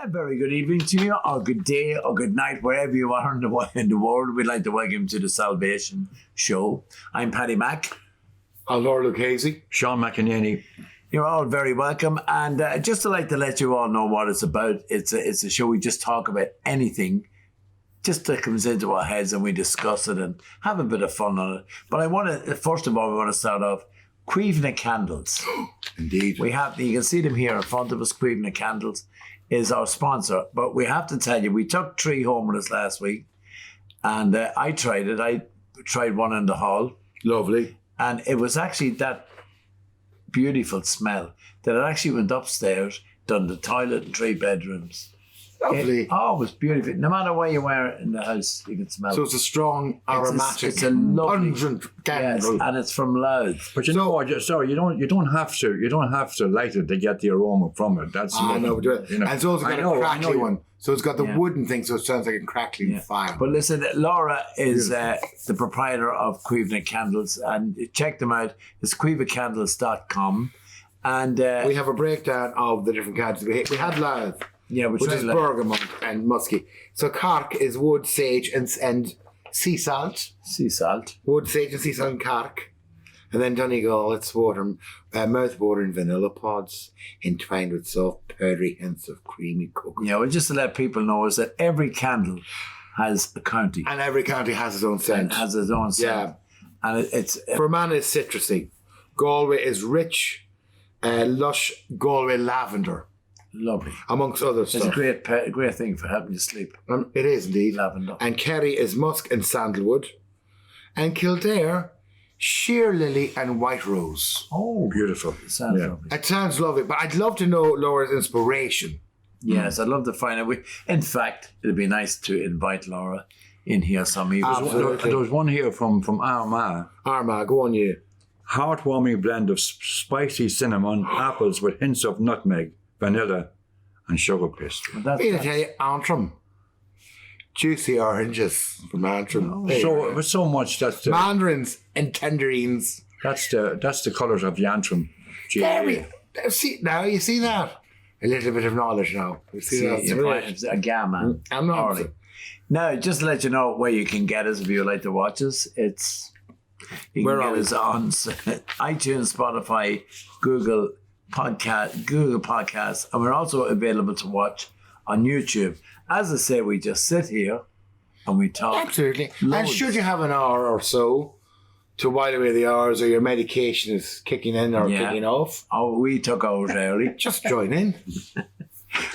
A very good evening to you, or good day, or good night, wherever you are in the world. We'd like to welcome you to the Salvation Show. I'm Paddy Mack. Alvaro Lucchese. Sean McInerney. You're all very welcome. And just to let you all know what it's about, it's a show we just talk about anything, just that comes into our heads and we discuss it and have a bit of fun on it. But first of all, we want to start off, Cuivna Candles. Indeed. You can see them here in front of us. Cuivna Candles is our sponsor. But we have to tell you, we took 3 home with us last week, and I tried it. I tried one in the hall. Lovely. And it was actually that beautiful smell that it actually went upstairs, done the toilet and 3 bedrooms. Lovely. It was beautiful. No matter where you were in the house, you can smell So it. it's a strong, aromatic, it's a lovely, pungent candle. yes, and it's from Louth. But you know what? Sorry, you don't have to light it to get the aroma from it. That's I know, do it. you know. And it's also got a crackly one. So it's got the Yeah. wooden thing, so it sounds like a crackling fire. But listen, Laura is the proprietor of Cuivna Candles, and check them out. It's cuivnacandles.com. And we have a breakdown of the different candles. We had Louth, which is like bergamot and musky. So Cork is wood, sage, and sea salt. sea salt. Wood, sage, and sea salt in Cork. And then Donegal, it's mouth-watering vanilla pods entwined with soft, powdery hints of creamy cocoa. Yeah, well, just to let people know is that every candle has a county. And every county has its own scent. And has its own scent. Yeah. And it's Fermanagh is citrusy. Galway is rich, lush Galway lavender, lovely. amongst other It's stuff. a great thing for helping you sleep. It is indeed. Lavender. And Kerry is musk and sandalwood. And Kildare, sheer lily and white rose. Oh, beautiful. sounds Yeah. lovely. It sounds lovely, but I'd love to know Laura's inspiration. Yes, I'd love to find out. In fact, it'd be nice to invite Laura in here some evening. Absolutely. There was one here from Armagh. Armagh, go on you. Heartwarming blend of spicy cinnamon, apples with hints of nutmeg, vanilla, and sugar paste. That's, I'm going to tell you, Antrim. Juicy oranges from Antrim. There you go. With so much that's the Mandarins and tangerines. that's the colours of the Antrim. There we see now. You see that? A little bit of knowledge now. You see that? it's a gammon. I'm not. Alright. Now, just to let you know where you can get us if you would like to watch us, you Where can are get us on iTunes, Spotify, Google Podcasts, and we're also available to watch on YouTube. As I say, we just sit here and we talk. Absolutely. And Loads. should you have an hour or so to while away the hours, or your medication is kicking in or kicking off, We took ours early. just join in.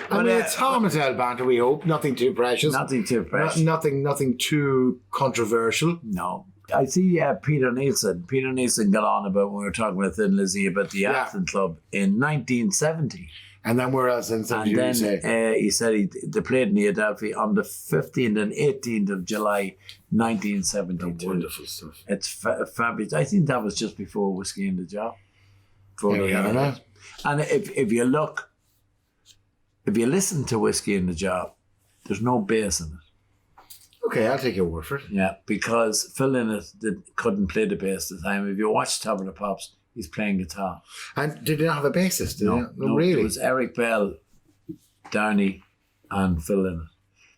I mean, it's harmless banter. We hope nothing too precious. Nothing too precious. Nothing too controversial. No. I see Peter Nielsen. Peter Nielsen got on about when we were talking with Thin Lizzie about the Aston Club in 1970. And then where else? And And then he said they played in the Adelphi on the 15th and 18th of July 1972. Wonderful stuff. It's fabulous. I think that was just before Whiskey in the Jar. There we are now. And if you listen to Whiskey in the Jar, there's no bass in it. Okay, I'll take your word for it. Yeah, because Phil Lynott couldn't play the bass at the time. If you watch Top of the Pops, he's playing guitar. And did they not have a bassist? Did No, they? Really? It was Eric Bell, Downey, and Phil Lynott.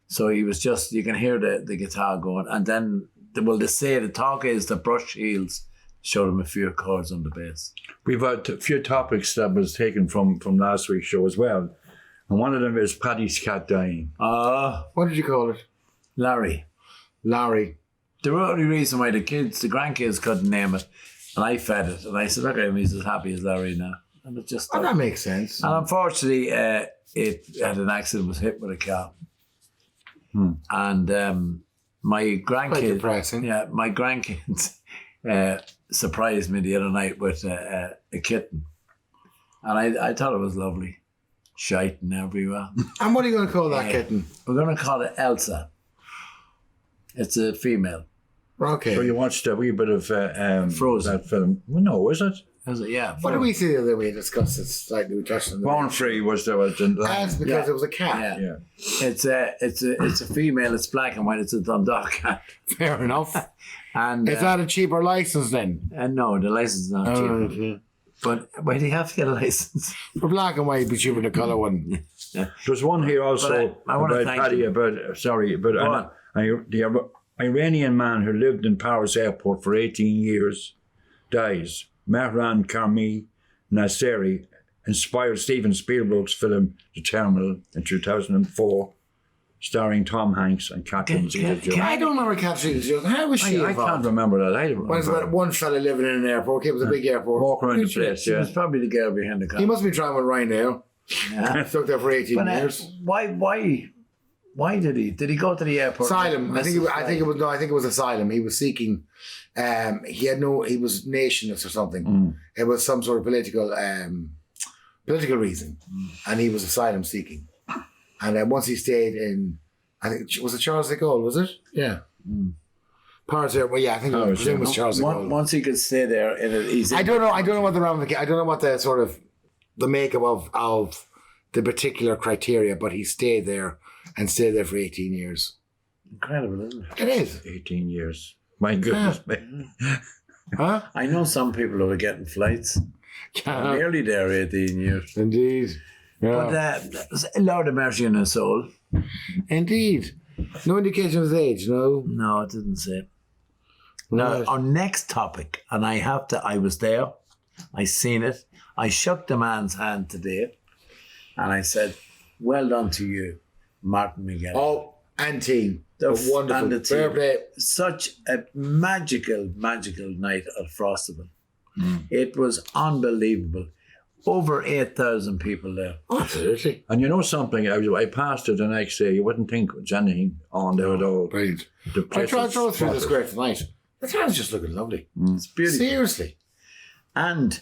So he was just, you can hear the guitar going. And then, the talk is the brush heels showed him a few chords on the bass. We've had a few topics that was taken from last week's show as well. And one of them is Paddy's cat dying. What did you call it? Larry. Larry. The only reason why the grandkids couldn't name it, and I fed it, and I said, look at him, he's as happy as Larry now. And it just... Oh, that makes sense. And unfortunately, it had an accident, was hit with a car. And my grandkids... Quite depressing. Yeah, my grandkids surprised me the other night with a kitten. And I thought it was lovely. Shiting everywhere. And what are you going to call that kitten? We're going to call it Elsa. It's a female. Okay. So you watched a wee bit of Frozen. that film. Well, no, was it? Is it? Yeah. What did we see the other way? Discussed it slightly. We touched on it. Born Free was the That's because it was a cat. Yeah. yeah. It's a female. It's black and white. It's a Dundalk cat. Fair enough. And Is that a cheaper license then? no, the license is not cheap. Okay. But why do you have to get a license? For black and white, but cheaper the colour one. There's one here also I wanna about thank Paddy, you. the Iranian man who lived in Paris airport for 18 years dies. Mehran Karmi Nasseri inspired Steven Spielberg's film The Terminal in 2004, starring Tom Hanks and Catherine Zeta-Jones. I don't remember Catherine Zeta-Jones. How was she I involved? can't remember that either. Well, it's about one fella living in an airport. It was a big airport. Walk around the place, She yeah. was probably the girl behind the He counter. must be trying with Ryanair. Yeah. Stuck there for 18 But years. why did he? Did he go to the airport? Asylum. I think it was asylum. He was seeking. He was nationalist or something. It was some sort of political reason, and he was asylum seeking. And then once he stayed in, I think was it Charles de Gaulle? Was it? Yeah. Paris Air. Well, yeah, I think it was Charles de Gaulle. Once he could stay there in it, easy. I don't know what the ramification. I don't know what the sort of the makeup of the particular criteria, but he stayed there for 18 years. Incredible, isn't it? It is. 18 years. My goodness me. Huh? I know some people who are getting flights. Nearly there 18 years. Indeed. Yeah. But Lord of mercy on his soul. Indeed. No indication of his age, no. No, it didn't say. Now, Right. our next topic, and I was there, I seen it, I shook the man's hand today, and I said, well done to you, Martin Miguel. Oh, and team. The Wonderful. and the Fair team. play. Such a magical night at Frostable. It was unbelievable. Over 8,000 people there. Absolutely. And you know something, I passed it the next day, you wouldn't think there's anything on there at all. Brilliant. The I place drove is through the spotless. square tonight. The town's just looking lovely. It's beautiful. Seriously. And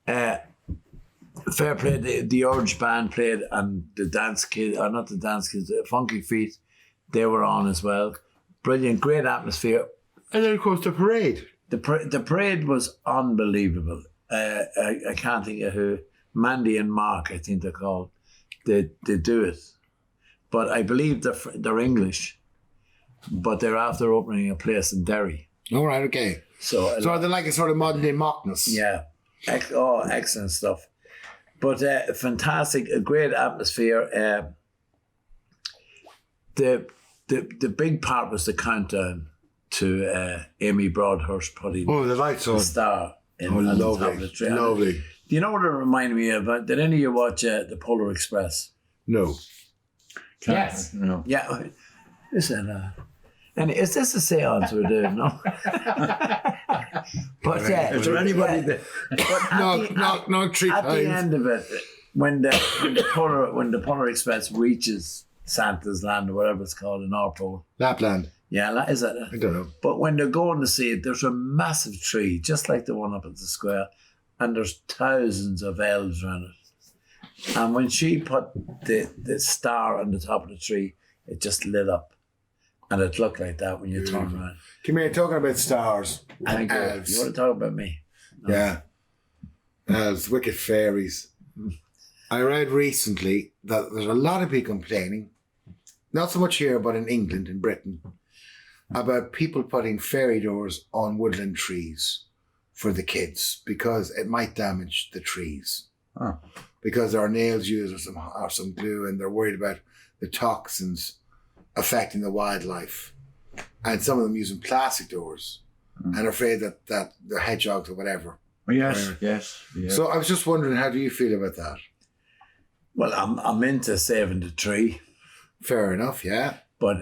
fair play, the Urge band played, and the dance kids, or not the dance kids, the Funky Feet, they were on as well. Brilliant, great atmosphere. And then, of course, the parade. The parade was unbelievable. I can't think of who. Mandy and Mark, I think they're called. They do it. But I believe they're English. But they're after opening a place in Derry. All right, okay. So are they like a sort of modern day Mockness? yeah. Excellent stuff. But fantastic, a great atmosphere. The big part was the countdown to Amy Broadhurst putting Oh, the lights on. the star in Oh, on the top of lovely. the tree. Lovely. Do you know what it reminded me of? Did any of you watch the Polar Express? No. Yes. No. Yeah. Listen, and is this a seance we're doing? No. But Is there anybody yeah, that... but No, 3 at the times. end of it, when the Polar Express reaches Santa's Land or whatever it's called in our pole. Lapland. Yeah, is it? I don't know. But when they're going to see it, there's a massive tree, just like the one up at the square, and there's thousands of elves around it. And when she put the star on the top of the tree, it just lit up. And it looked like that when you turn around. Come here, talking about stars Thank and you. elves. You want to talk about me? Yeah. Elves, wicked fairies. I read recently that there's a lot of people complaining, not so much here, but in England, in Britain, about people putting fairy doors on woodland trees for the kids because it might damage the trees. Oh. Because there are nails used or some glue, and they're worried about the toxins affecting the wildlife. And some of them using plastic doors and are afraid that the hedgehogs or whatever. Yes. So I was just wondering, how do you feel about that? Well, I'm into saving the tree, Fair enough, yeah. but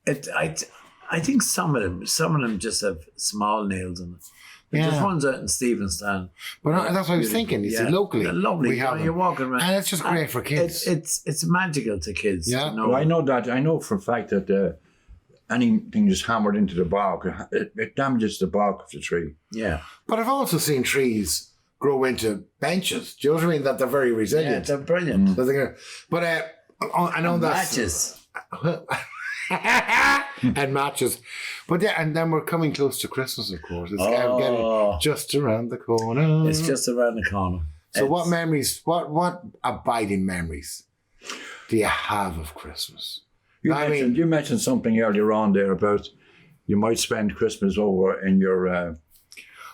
I think some of them just have small nails in it. Yeah. There's ones out in Stevenstown. But that's what I was thinking. You see, locally, They're lovely. we have You're them. walking around, And it's just great for kids. It's magical to kids. Yeah. To know. Well, I know for a fact that anything just hammered into the bark, it damages the bark of the tree. Yeah. But I've also seen trees grow into benches. Do you know what I mean? That they're very Yeah, resilient. they're brilliant. So they're gonna, but I know that's Matches. and matches. But yeah, and then we're coming close to Christmas, of course. It's Oh. getting just around the corner. It's just around the corner. So what memories, what abiding memories do you have of Christmas? You mentioned something earlier on there about you might spend Christmas over in your...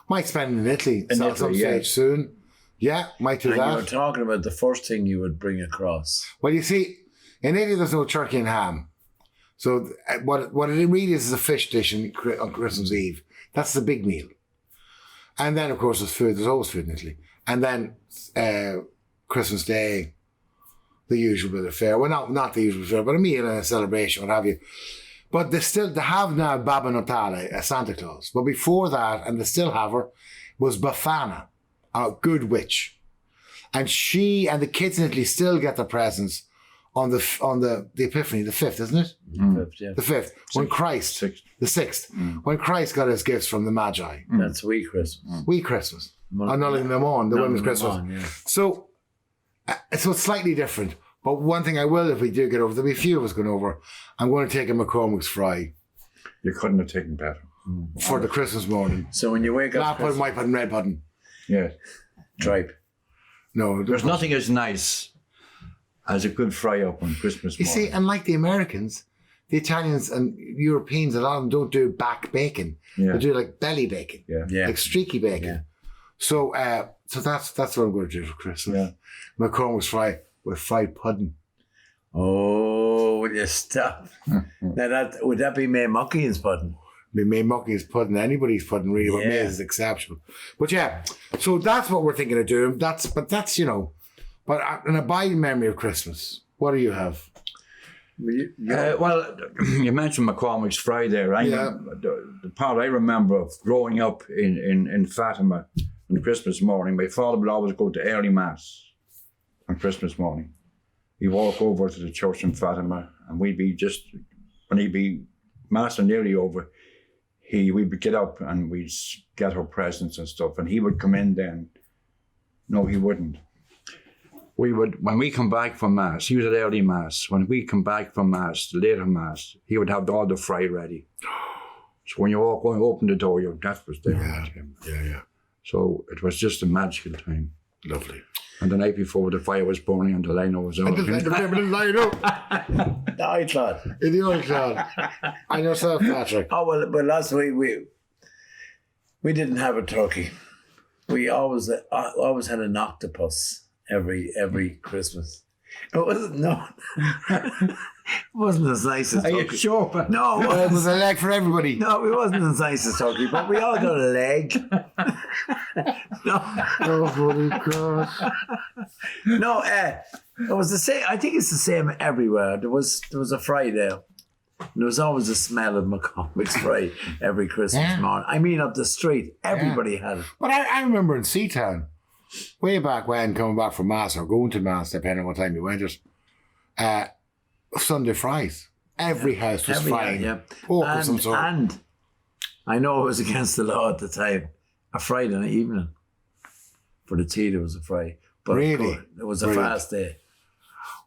Might spend in Italy In some Italy, stage yeah. soon. Yeah, might do And you were that. talking about the first thing you would bring across. Well, you see, in Italy there's no turkey and ham. So what it really is a fish dish on Christmas Eve. That's the big meal. And then, of course, there's food. There's always food in Italy. And then Christmas Day, the usual bit of fare. Well, not the usual fare, but a meal and a celebration, what have you. But they have now Babbo Natale, a Santa Claus. But before that, and they still have her, was Befana, a good witch. And she and the kids in Italy still get their presents on the Epiphany, the 5th, isn't it? Fifth, yeah. The 5th, when Christ, Sixth. the 6th, when Christ got his gifts from the Magi. That's wee Christmas. Wee Christmas. Oh, not like them on, the women's Christmas. Yeah. So it's slightly different. But one thing I will, if we do get over, there'll be a few of us going over, I'm going to take a McCormick's fry You couldn't have taken better. for the Christmas morning. So when you wake Black up, pudding, white pudding, red pudding. Yeah. tripe. No, There's nothing as nice as a good fry up on Christmas You morning. see, and like the Americans, the Italians and Europeans, a lot of them don't do back bacon. Yeah. They do like belly bacon, Yeah. Yeah. like streaky bacon. Yeah. So that's what I'm going to do for Christmas. Yeah. McCormick's fry with fried pudding. Oh, will you stop? Now would that be May Muckian's pudding? We made Mucky's pudding, anybody's pudding really, but Yeah. May's is exceptional. But yeah, so that's what we're thinking of doing. That's an abiding memory of Christmas. What do you have? Well, you mentioned McCormick's fry there. Yeah. The part I remember of growing up in Fatima on Christmas morning, my father would always go to early mass on Christmas morning. He'd walk over to the church in Fatima, and we'd be when he'd be mass and nearly over, we'd get up and we'd get her presents and stuff, and he would come in then. No, he wouldn't. When we come back from mass, he was at early mass. When we come back from mass, the later mass, he would have all the fry ready. So when you open the door, that was there. Yeah. So it was just a magical time. Lovely. And the night before, the fire was burning and the lino was out. I thought. In the old cloud. And yourself, Patrick. Oh well, last week we didn't have a turkey. We always had an octopus every Christmas. It wasn't as nice as Are you turkey. sure? No, It was a leg for everybody. no, it wasn't as nice as turkey, but we all got a leg. Oh, holy God. No, it was the same. I think it's the same everywhere. There was a fry there. There was always a smell of McCormick's fry every Christmas morning. I mean, up the street, everybody had it. But I remember in Seatown, way back when, coming back from Mass or going to Mass, depending on what time you went, Sunday fries. Every house was frying. Pork of some sort. And I know it was against the law at the time. A Friday night evening. For the tea, there was a fry. But Really? It was a Brilliant. fast day.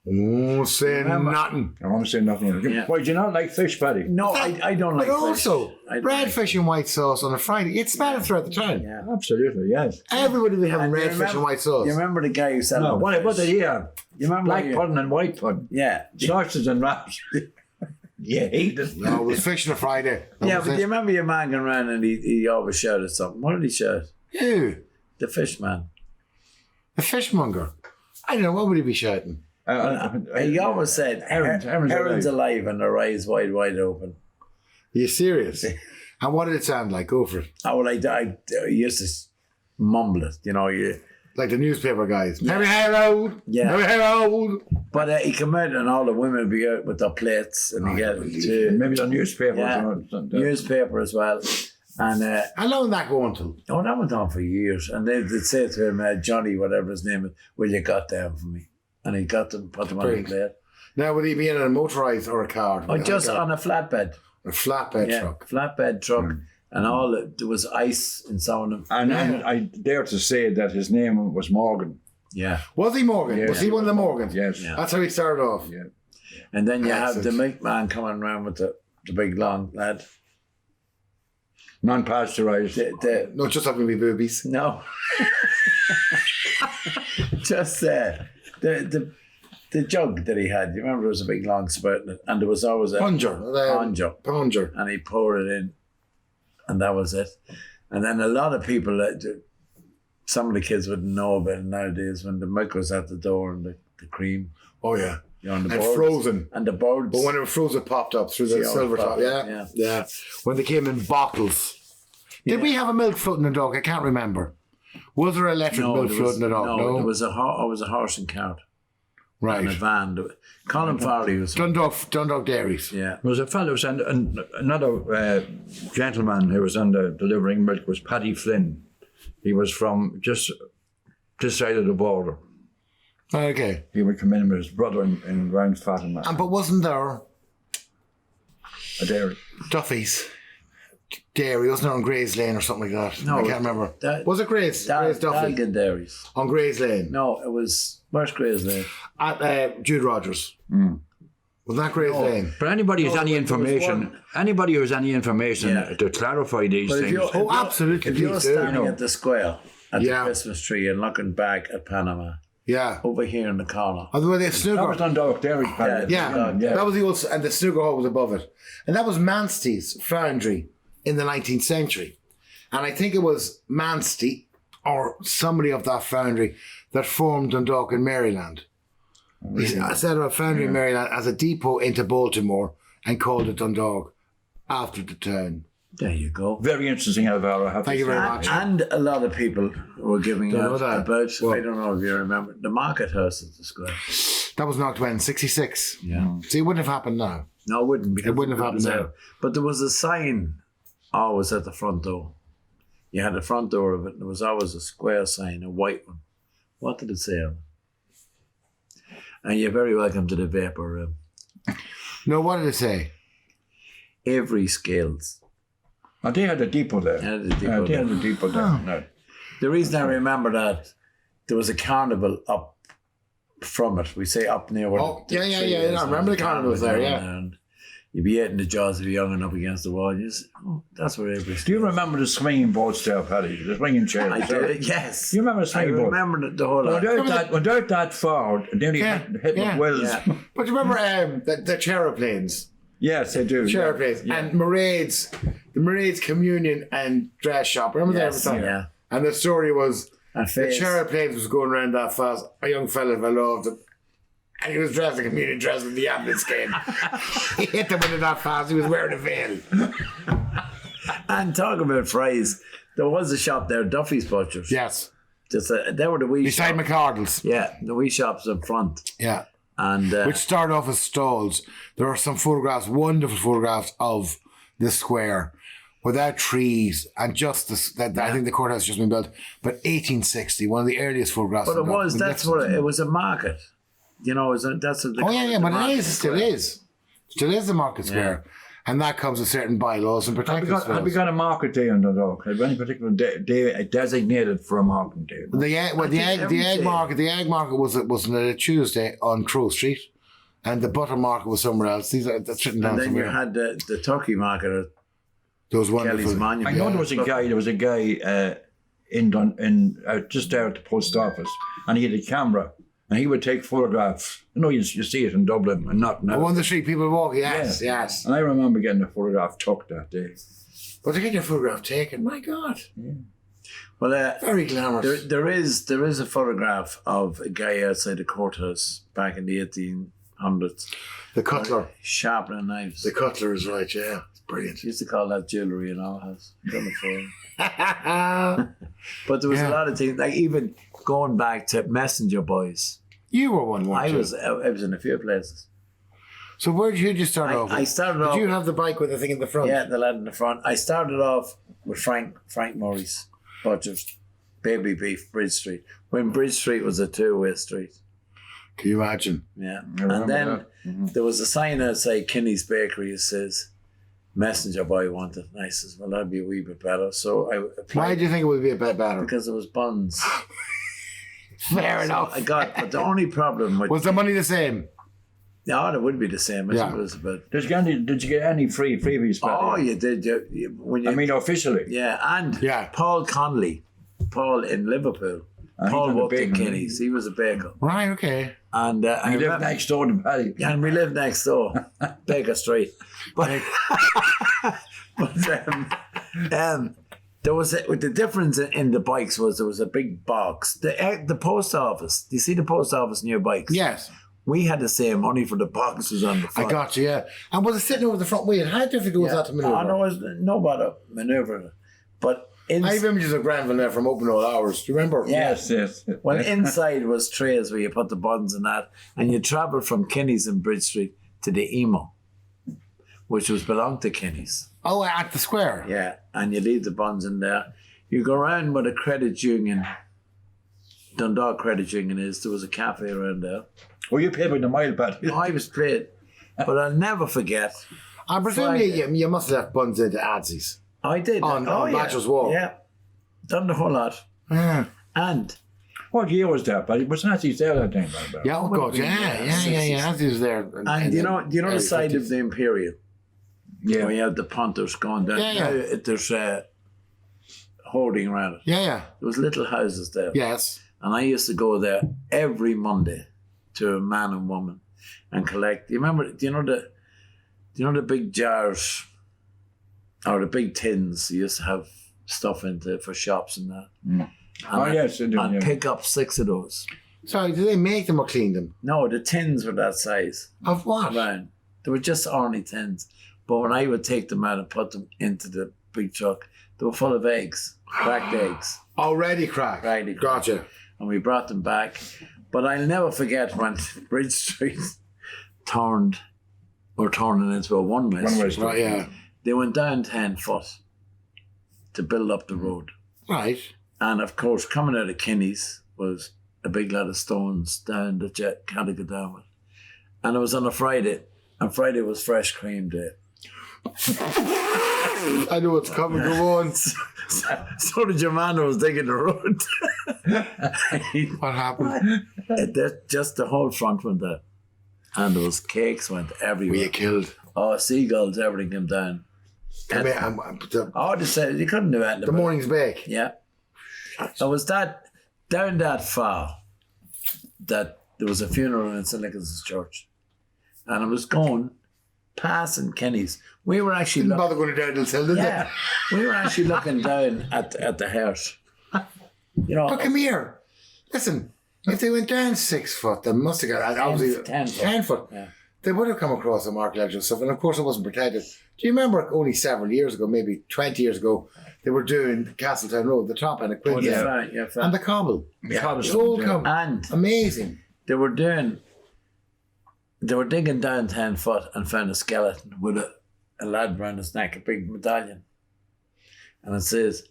Oh, say nothing. I want to say nothing. Yeah. Why, do you not like fish, Paddy? No, I don't like But also, fish. I don't red like fish and white sauce on a Friday. You'd smell it throughout the town. Yeah. Absolutely, yes. Everybody would be having And red fish and white sauce. You remember the guy who said No, what did he have? You remember Black pudding and white pudding. Yeah. Sausage and wraps. Yeah, he did. No, it was fish on a Friday. That Yeah, was but it. you remember your man going around and he always shouted something. What did he shout? Who? The fish man. The fishmonger. I don't know, what would he be shouting? He always said, herons alive and their eyes wide open. Are you serious? And what did it sound like? Go for it. Oh, well, I used to mumble it, you know. Like the newspaper guys. Merry Harold! Yeah. Merry Harold! But he come out and all the women would be out with their plates and he get Maybe the newspaper. Yeah. Newspaper as well. And How long did that go on till? that went on for years. And they'd say to him, Johnny, whatever his name is, will you got them for me? And he got them, put them on the Brilliant. plate. Now, would he be in a motorised or a car? Oh, just on a flatbed. A flatbed truck. Flatbed truck. And there was ice in some of them. And I dare to say that his name was Morgan. Yeah. Was he Morgan? Yeah. Was he one of the Morgans? Yes. Yeah. That's how he started off. Yeah. And then you have the Excellent. milkman coming around with the big long lad. Non-pasteurized. No, just having me boobies. No. Just the jug that he had. You remember there was a big long spout in it, and there was always a Ponger. Ponger. and he poured it in, and that was it. And then a lot of people some of the kids wouldn't know about it nowadays when the milk was at the door and the cream. Oh yeah. You know, and And frozen. And the birds. But when it was frozen, it popped up through the See how it silver top. popped up, Yeah. yeah. Yeah. When they came in bottles. Did we have a milk floating in the dog? I can't remember. Was there electric milk floating in the dog? No, it was a horse and cart and a Right. van. Colin Farley was. Dundalk Dairies. Yeah. There was a fellow, and another gentleman who was under delivering milk was Paddy Flynn. He was from just this side of the border. Okay. He would come in with his brother in round Fatima, But wasn't there a dairy. Duffy's Dairy? Wasn't it on Gray's Lane or something like that? No, I can't remember. was it Gray's? Gray's Duffy. Dalgan Dairies. On Gray's Lane. No, it was. Where's Gray's Lane? At Jude Rogers. Was that Gray's Lane? But anybody who has any information, Yeah. to clarify these But if things. you're, Oh, absolutely. If you're please do. standing at the square at Yeah. the Christmas tree and looking back at Panama, Yeah. over here in the corner. Oh, the way they That was snooker. Dundalk Dairy, Paddy. Yeah. That was the old, and the snooker hall was above it. And that was Manstey's foundry in the 19th century. And I think it was Manstey or somebody of that foundry that formed Dundalk in Maryland. He set up a foundry in Maryland as a depot into Baltimore and called it Dundalk after the town. There you go. Very interesting, Alvaro. I have to Thank you say. very much. And a lot of people were giving Don't know out that. about, Well- I don't know if you remember, the market house at the square. That was knocked when? 66. Yeah. See, it wouldn't have happened now. No, it wouldn't. Because It wouldn't have happened was now. there. But there was a sign always at the front door. You had the front door of it, and there was always a square sign, a white one. What did it say on it? And you're very welcome to the vapor room. No, what did it say? Avery Scales. Oh, they had a depot there. Yeah, the depot They had there. a depot there. Oh. No. The reason I remember that, there was a carnival up from it. We say up near where Oh, the yeah. tree is, I remember and the carnival was there, yeah. And you'd be eating the jaws if you're young and up against the wall. You say, oh, that's where Avery Do you remember the swinging boats there, Paddy? The swinging chairs? I do, yes. You remember the I swinging boat? remember the whole lot. Without that forward, nearly hit yeah, Wills. yeah. But you remember the chairplanes? Yes, they do. Chairplanes. And the Mairead's communion and dress shop. Remember Yes, that every time? yeah. And the story was And the face. chairplanes was going around that fast. A young fella I loved him. And he was dressed in communion dress when the ambulance came. He hit them with it that fast. He was wearing a veil. And talking about fries, there was a shop there, Duffy's Butchers. Yes. They were the wee Beside shop. McCardle's. Yeah, the wee shops up front. Yeah. And Which started off as stalls. There are some photographs, wonderful photographs of the square without trees and just this. I think the courthouse has just been built. But 1860, one of the earliest photographs. but it of was, Dundalk. that's what it was, a market. You know, that's what they Oh, call yeah, the but it market is, still square. is. Still is the market square. And that comes with certain bylaws and Have protections. we got a market day in Dundalk? Have any particular day designated for a market day? The egg market was on a Tuesday on Crow Street, and the butter market was somewhere else. That's written down And then you somewhere. had the turkey market at Those Kelly's wonderful. Monument. I know there was a guy just there at the post office, and he had a camera, and he would take photographs. You know, you see it in Dublin and not now. On the street, people walk. Yes, Yeah. yes. And I remember getting a photograph took that day. But to get your photograph taken, my God, Well, very glamorous. there is a photograph of a guy outside the courthouse back in the 1800s The cutler. sharpening knives. The cutler is right. Yeah, it's brilliant. Used to call that jewellery in our house. Done it for him. But there was a lot of things, like even going back to Messenger Boys. You were one, weren't I you? was in a few places. So where did you start off? I with? started Did off. you have the bike with the thing in the front? Yeah, the lad in the front. I started off with Frank Murray's Butchers, Baby Beef, Bridge Street. When Bridge Street was a two-way street. Can you imagine? Yeah. remember And then that. there was a sign outside Kinney's Bakery that says, Messenger Boy wanted. And I says, well, that'd be a wee bit better. So I applied Why do you think it would be a bit better? because there was buns. Fair enough. I got, but the only problem with Was the money the same? no, it would be the same as Yeah. it was about. Did you get any freebies, Paddy? Oh, you did. When you, I mean, officially. yeah, and Yeah. Paul Conley, Paul in Liverpool. he Paul done the worked in baking. Kinney's. He was a baker, Right, okay. and He I lived remember- next door to Paddy. and we lived next door, Baker Street. But the difference in the bikes was there was a big box. The post office. Do you see the post office near bikes? Yes. We had the same money for the boxes on the front. I got you, yeah. And was it sitting over the front wheel? How difficult was that to manoeuvre? I know it was no bother manoeuvring it. But I have images of Granville there from open all hours. Do you remember? Yes. Well, inside was trays where you put the buns and that, and you travelled from Kinney's in Bridge Street to the Emo, which belonged to Kinney's. Oh, at the square? Yeah, and you leave the buns in there. You go around with a credit union, Dundalk Credit Union there was a cafe around there. Oh, you paid by the mile, Paddy. I was paid, but I'll never forget. I presume you must have left buns into Adsies. I did. On Bachelor's Walk. Yeah, done the whole lot. Yeah. And What year was that, Paddy? Was Nazis there that time, Paddy? Yeah, oh God, yeah. Adsies was there. And do you know the side 50s. of the Imperial? Yeah. Where you have the punters going down. Yeah. Now there's hoarding around it. Yeah. There was little houses there. Yes. And I used to go there every Monday to a man and woman and collect. Do you know the big jars or the big tins you used to have stuff into for shops and that? Mm. Yes, I do. And Yeah. pick up 6 of those. Sorry, did they make them or clean them? No, the tins were that size. Of what? Around. They were just ornery tins. But when I would take them out and put them into the big truck, they were full of eggs, cracked eggs. Already cracked. Already cracked. Gotcha. And we brought them back. But I'll never forget when Bridge Street turning into a one-way One-way street. street. Right, yeah. They went down 10 foot to build up the road. Right. And of course, coming out of Kinney's was a big lot of stones down that you had to go down with. And it was on a Friday, and Friday was fresh cream day. I know what's coming. Go on. So the Germano was digging the road. What happened? Just the whole front went down. And those cakes went Were everywhere. you killed? Oh, seagulls, everything came down. The They said you couldn't do anything. about it. morning's bake. Yeah. It was down that far that there was a funeral in St. Nicholas' Church. And I was going, passing Kenny's. We were actually Didn't bother going down till did yeah, we were actually looking down at the house. You know, Oh, come here. Listen, if they went down 6 foot, they must have got obviously 10 foot. 10 foot. Yeah. They would have come across some archaeological stuff, and of course it wasn't protected. Do you remember only several years ago, maybe 20 years ago, they were doing Castletown Road, the top end of Quincy, yeah, right, yeah, and the cobble. Yeah. It's all come. and Amazing. they were digging down 10 foot and found a skeleton with a lad around his neck, a big medallion. And it says,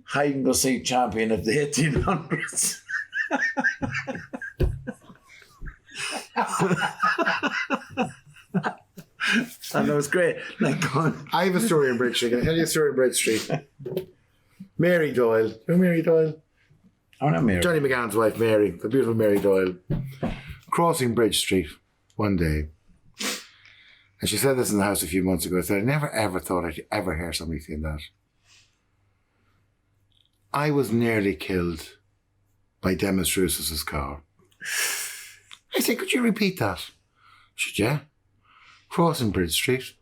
hide and go seek champion of the 1800s. And it was great. Like going, I have a story in Bridge Street. Can I tell you a story in Bridge Street? Mary Doyle. You know Mary Doyle? oh, not Mary. Johnny McGann's wife, Mary, the beautiful Mary Doyle, crossing Bridge Street one day. And she said this in the house a few months ago. I said, I never ever thought I'd ever hear somebody saying that. I was nearly killed by Demis Rousseau's car. I said, could you repeat that? She said, yeah. Crossing Bridge Street,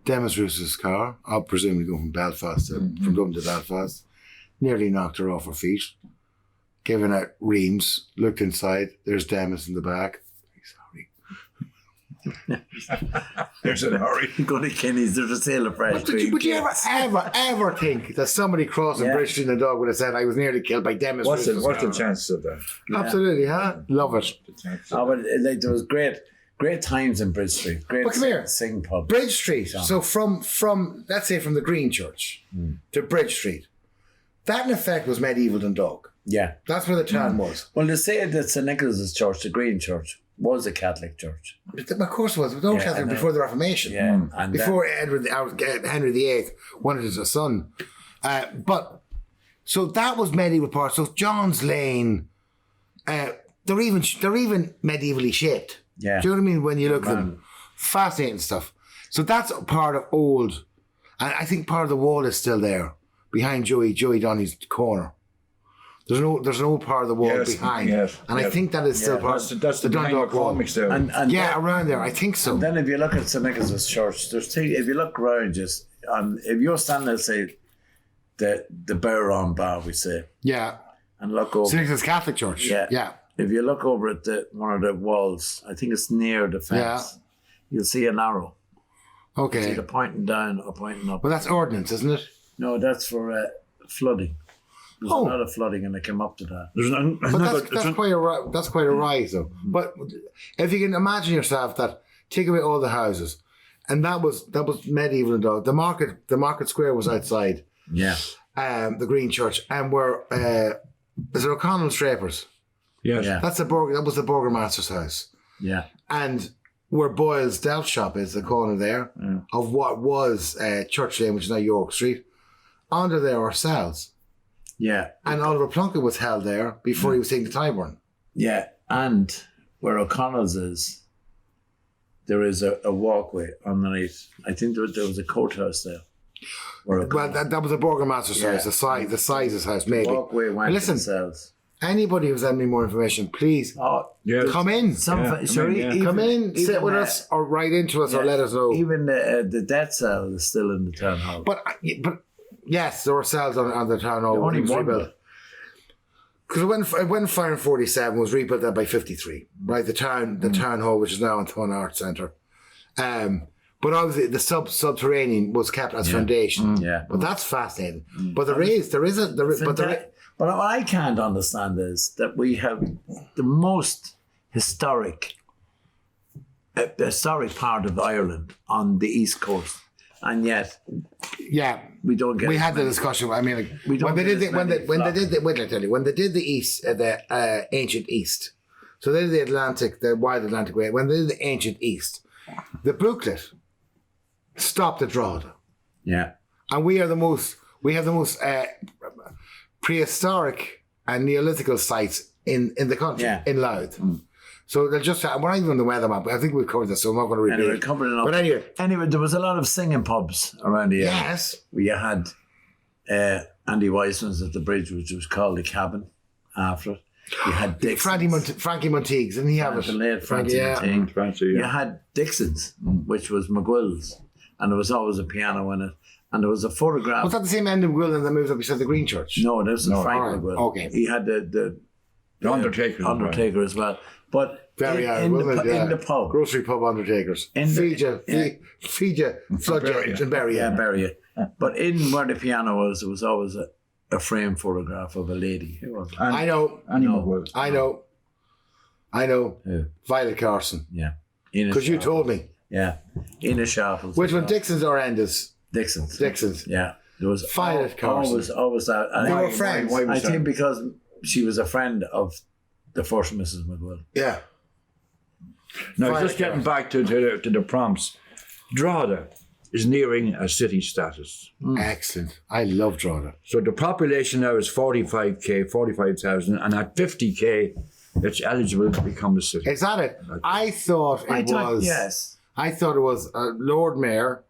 Demis Rousseau's car, I'll presumably go from Belfast from Dublin to Belfast, nearly knocked her off her feet, given out reams, looked inside, there's Demis in the back. Sorry. There's a hurry. Go to Kenny's, there's a sale of fresh cream. Would you ever think that somebody crossing Yeah. Bridge Street in a dog would have said, I was nearly killed by Demis What's Rousseau's the car? chances of that? Absolutely, huh? Love it. The chances Oh, of but like, there was great times in Bridge Street. Great But come here. sing pub. Bridge Street. So from let's say from the Green Church to Bridge Street, that in effect was medieval Dundalk. Yeah. That's where the town was. Well, they say that St. Nicholas's Church, the Green Church, was a Catholic church. But of course it was. It was Yeah, Catholic I know. before the Reformation. Yeah. And Before Henry VIII wanted his son. But so that was medieval part. So John's Lane, they're even medievally shaped. Yeah. Do you know what I mean? When you look at them, fascinating stuff. So that's part of old, and I think part of the wall is still there behind Joey Donny's corner. There's an old part of the wall Yes, behind, yes, and I yes. think that is still part. That's the Dundalk wall. comics there. and Yeah, around there, I think so. then if you look at St. Nicholas's Church, there's two. If you look around, if you're standing, let's say, the Bowron bar, we say, Yeah. and look over. St. Nicholas Catholic Church. Yeah. Yeah. If you look over at one of the walls, I think it's near the fence, you'll see an arrow. It's Okay. either pointing down or pointing up. Well, that's ordnance, isn't it? No, that's for flooding. There's Oh. a lot of flooding, and they came up to that. But that's quite a rise, though. But if you can imagine yourself that, take away all the houses, and that was medieval and all. The market square was outside. Yeah. The Green Church, and we're is it O'Connell's Drapers? Yes. Yeah. That was the burgomaster's house, Yeah. and where Boyle's Delft shop is, the corner there of what was Church Lane, which is now York Street. Under there are cells, Yeah. and Oliver Plunkett was held there before he was taken to Tyburn. Yeah. And where O'Connell's is, there is a walkway underneath. I think there was a courthouse there. Well, that was the burgomaster's house, the size's house, maybe. Walkway went Listen, to the cells. anybody who's had any more information, please Yes. come in. Come in, sit with us, or write into us, or let us know. Even the death cell is still in the town hall. But yes, there were cells on the town hall. Only It was one. rebuilt. Because it went fire in 47, was rebuilt then by 53. Right, the town hall, which is now Antoine Arts Centre. But obviously the subterranean was kept as foundation. Yeah. But that's fascinating. But But what I can't understand is that we have the most historic part of Ireland on the East Coast, and yet yeah, we don't get. we had the discussion. I mean, like, We don't when they get did as many when they did the East, the ancient East. So they did the wide Atlantic way. When they did the ancient East, the booklet stopped at Drogheda, Yeah. and we have the most prehistoric and Neolithical sites in the country, Yeah. in Louth. So they'll just, we're not even on the weather map. I think we've covered this, so I'm not going to repeat Anyway, it. covering it up. But anyway, there was a lot of singing pubs around here. yes. We had Andy Weissman's at the bridge, which was called the Cabin after it. You had Dixon's. Frankie Monteagues, didn't he have it? The late Frankie Montague. Fancy, You yeah. had Dixon's, which was McGuill's, and there was always a piano in it. And there was a photograph. Was that the same end of Gwillan that moved up beside the Green Church? No, this is Frank alright, McGuill. okay. He had the Undertaker. as well. But Very in the pub. Grocery pub Undertakers. Feed you, flood you, and bury you. Yeah, bury it. But in where the piano was, there was always a frame photograph of a lady. Who was it? I know. I know. Who? Violet Carson. Yeah. Because you told me. Yeah. Ina Sharples. Which one? Dixon's or Enders? Dixon's. Yeah. There was Violet Carson. always that. And They were friends. I think because she was a friend of the first Mrs. McGuill. Yeah. Now, Violet just getting back to the prompts, Drogheda is nearing a city status. Excellent. I love Drogheda. So the population now is 45,000, and at 50k, it's eligible to become a city. Is that it? I thought it was. Yes. I thought it was a Lord Mayor,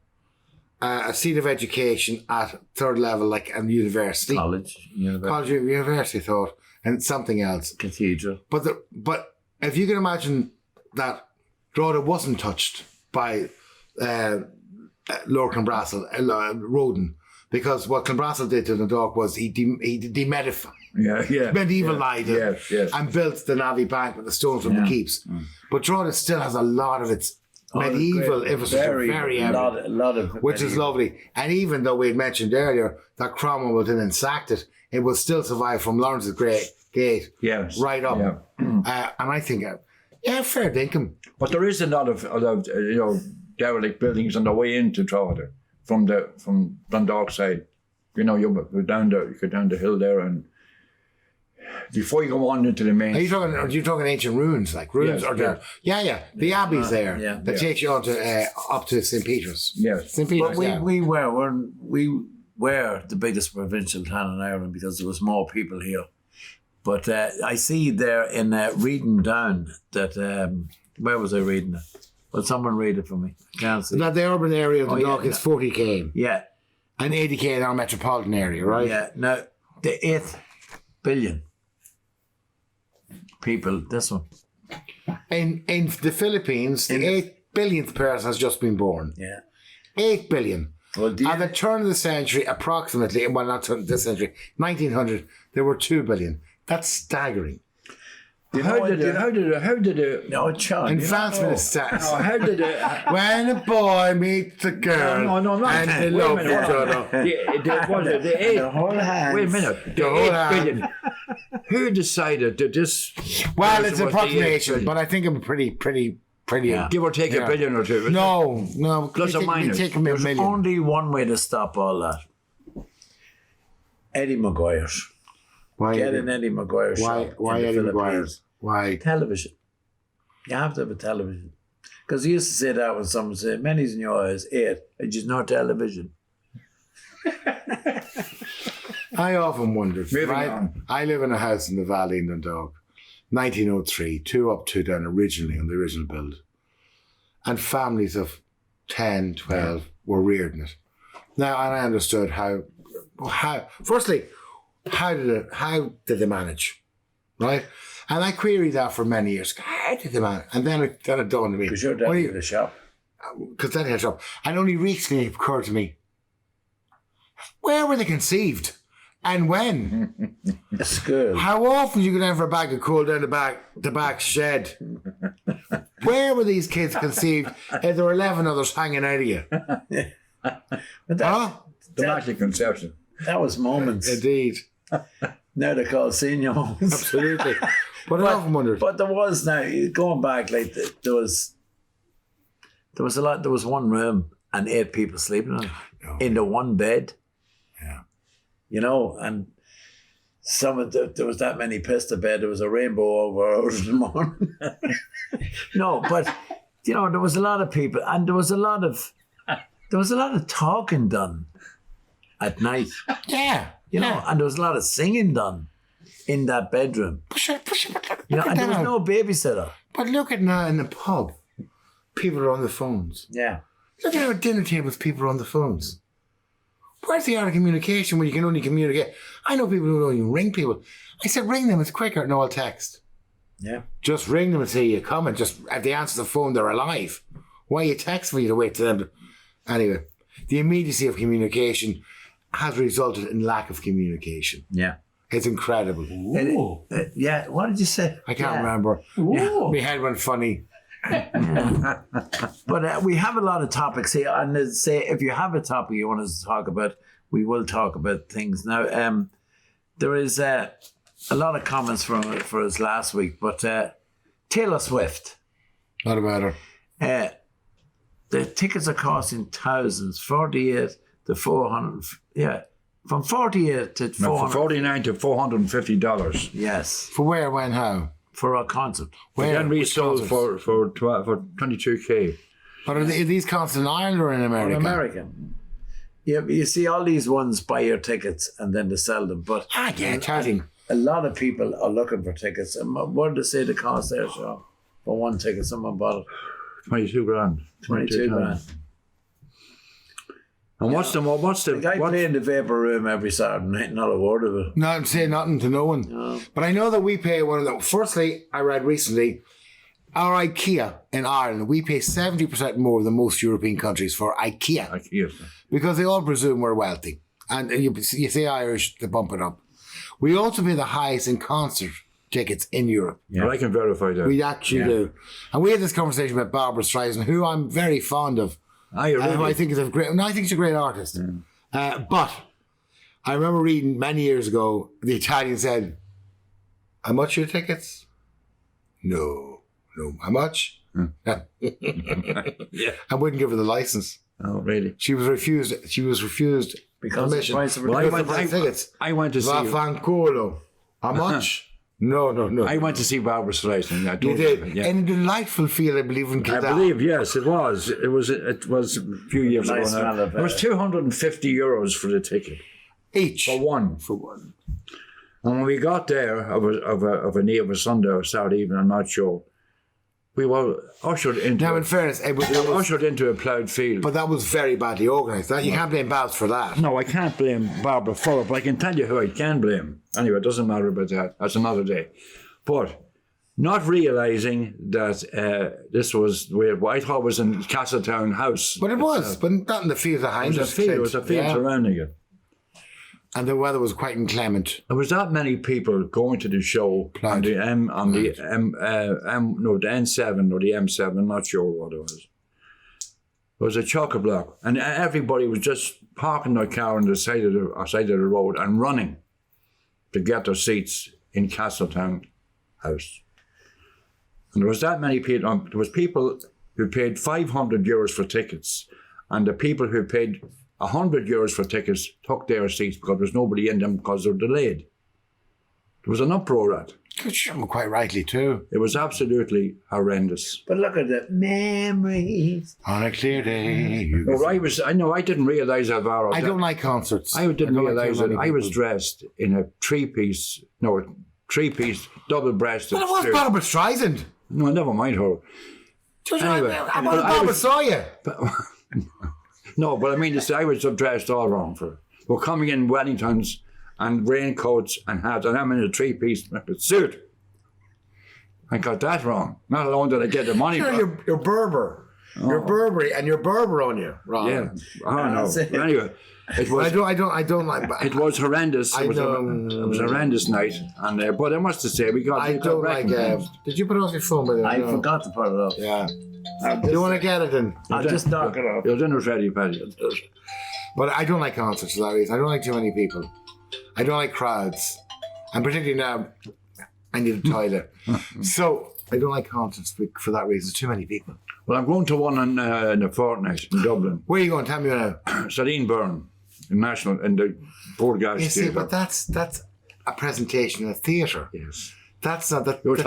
a seat of education at third level, like a university. College, University, thought, and something else. cathedral. But if you can imagine that Drogheda wasn't touched by Lord Clonbrassil, Roden, because what Clonbrassil did to the dog was he demedified, medievalized it, and built the Navy Bank with the stones from the keeps. But Drogheda still has a lot of its medieval infrastructure, very evident, a lot of which is lovely. And even though we had mentioned earlier that Cromwell went in and sacked it, it will still survive from Lawrence's Gate right up. Yeah. And I think, fair dinkum. But there is a lot of derelict buildings on the way into Drogheda from Dundalk side. You go down the hill there, and before you go on into the main. Are you talking ancient ruins, like ruins? Yes, The abbey's there. Yeah. That takes you on to up to St. Peter's. Yes. St. Peter's. But we were the biggest provincial town in Ireland because there was more people here. But I see there in reading down that where was I reading it? Will someone read it for me? I can't see. Now the urban area of the dock is no. 40k. Yeah. And 80k in our metropolitan area, right? Yeah. Now the 8th billion people. This one. In the Philippines, the 8 billionth person has just been born. Yeah. 8 billion. Well, At the turn of the century, approximately, well, not turn of this century, 1900, there were 2 billion. That's staggering. How did it? No, John. Advancement of stats. How did it? When a boy meets a girl No, and they wait a love minute, each hold on. other. The eight. The whole hands. Wait a minute. The whole 8 hand. billion. Who decided that this? Well, person it's an was the 8 approximation, billion? but I think I'm pretty. Give or take Yeah. a billion or two. No. Plus or minus. Take a million. Only one way to stop all that. Eddie Maguire's. Why? Get an Eddie Maguire shop Why in the Eddie Philippines. Maguire's? Why? Television. You have to have a television. Because he used to say that when someone said, many's in your eyes, 8. It's just not television. I often wondered. Moving right? on. I live in a house in the Valley in Dundalk. 1903, 2 up, 2 down originally on the original build. And families of 10, 12 were reared in it. Now, and I understood how firstly, how did they manage? Right? And I queried that for many years. How did they manage? And then it dawned on me. Because your dad had a shop. Because that had up. And only recently it occurred to me, where were they conceived? And when? A school. How often you go down for a bag of coal down the back shed? Where were these kids conceived if there were 11 others hanging out of you? But that, The Immaculate Conception. that was moments. Indeed. Now they're called senior moments. Absolutely. But I often wondered. But there was now, going back, like there was a lot, there was one room and 8 people sleeping in it. In the one bed. Yeah. You know, and there was that many pissed to bed, there was a rainbow over out in the morning. No, but you know, there was a lot of people and there was a lot of talking done at night. Yeah. You know, and there was a lot of singing done in that bedroom. Push it. You know, and there was no babysitter. But look at now in the pub. People are on the phones. Yeah. Look at our dinner tables, people are on the phones. Where's the art of communication when you can only communicate? I know people who don't even ring people. I said, ring them, it's quicker. No, I'll text. Yeah. Just ring them and say you come and just, if they answer the phone, they're alive. Why you text for you to wait to them? Anyway, the immediacy of communication has resulted in lack of communication. Yeah. It's incredible. Yeah. What did you say? I can't remember. Ooh. My head went funny. But we have a lot of topics here, and say if you have a topic you want us to talk about, we will talk about things. Now, there is a lot of comments for us last week, but Taylor Swift. Not about her. The tickets are costing thousands, 48 to 400. Yeah, from 48 to 400. From $49 to $450. Yes, For where, when, how? for a concert. Where? Then resold for 22k. But are these concerts in Ireland or in America? In America. Yeah, you see all these ones buy your tickets and then they sell them. But Yeah, chatting. a lot of people are looking for tickets. And what did they say the cost there, Sean? For one ticket, someone bought it. 22 grand. 22 grand. And what's The guy played in the Vapor Room every Saturday night, not a word of it. No, I'm saying nothing to no one. No. But I know that we pay one of the. Firstly, I read recently, our IKEA in Ireland, we pay 70% more than most European countries for IKEA because they all presume we're wealthy. And you say Irish, they bump it up. We also pay the highest in concert tickets in Europe. Yeah. But I can verify that. We actually do. And we had this conversation about Barbara Streisand, who I'm very fond of. Who I think is a great. No, I think she's a great artist. But I remember reading many years ago, the Italian said, "How much are your tickets?" No. How much? Yeah. I wouldn't give her the license. Oh, really? She was refused. Because of the price of tickets. I went to see. Vaffanculo. How much? No. I went to see Barbara Streisand. You did, Yeah. in a delightful field, I believe in Kildare. I believe, yes, it was. It was a few years ago Nice now. smell of, It was €250 for the ticket. Each. For one. And when we got there of a Sunday or Saturday evening, I'm not sure, we were ushered into Now, in fairness, ushered into a ploughed field. but that was very badly organised. You can't blame Babs for that. No, I can't blame Barbara for it, but I can tell you who I can blame. Anyway, it doesn't matter about that. That's another day. But not realising that this was where I thought was in Castletown House. But it was, but not in the field behind us. It was a field surrounding it. And the weather was quite inclement. There was that many people going to the show on the the N7 or the M7. I'm not sure what it was. It was a chock-a-block, and everybody was just parking their car on the side of the road and running to get their seats in Castletown House. And there was that many people. There was people who paid €500 for tickets, and the people who paid €100 for tickets took their seats because there was nobody in them because they were delayed. There was an uproar at. Quite rightly too. It was absolutely horrendous. But look at the memories. On a clear day. Well, I didn't realise, Alvaro. I don't like concerts. I didn't realise that I was dressed in a three-piece, double-breasted But it was shirt. Barbara Streisand. No, never mind her. Anyway, Barbara saw you. No, but I mean to say, I was dressed all wrong for it. We're coming in Wellingtons and raincoats and hats, and I'm in a three-piece suit. I got that wrong. Not alone did I get the money back. You're Berber. You're Burberry, and you're Berber on you. Wrong. Yeah, I don't know. But anyway, it was. I don't like. It was horrendous. It was a horrendous night, and but I must say we got. I don't like. Did you put it off your phone? By the way? I forgot to put it up. Yeah. Do you want to get it in? I'll just knock it up. Your dinner's ready, Paddy. But I don't like concerts for that reason. I don't like too many people. I don't like crowds. And particularly now, I need a toilet. So I don't like concerts for that reason. There's too many people. Well, I'm going to one in a fortnight in Dublin. Where are you going? Tell me now. Celine Byrne, in the Poor Guys You see, Theatre. but that's a presentation in a theatre. Yes. That's not that. You're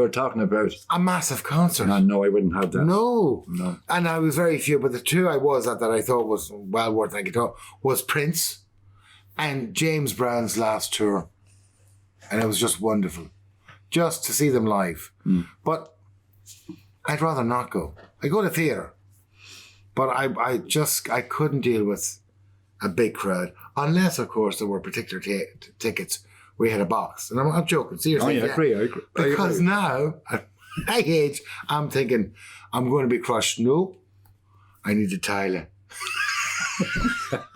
talking about a massive concert. No, I wouldn't have that. No. No. And I was very few, but the two I was at that I thought was well worth thinking about was Prince and James Brown's last tour. And it was just wonderful. Just to see them live. But I'd rather not go. I go to theatre. But I couldn't deal with a big crowd. Unless, of course, there were particular tickets. We had a box. And I'm not joking. Seriously. Oh, yeah, I agree. Because now, at my age, I'm thinking, I'm going to be crushed. No, I need a toilet.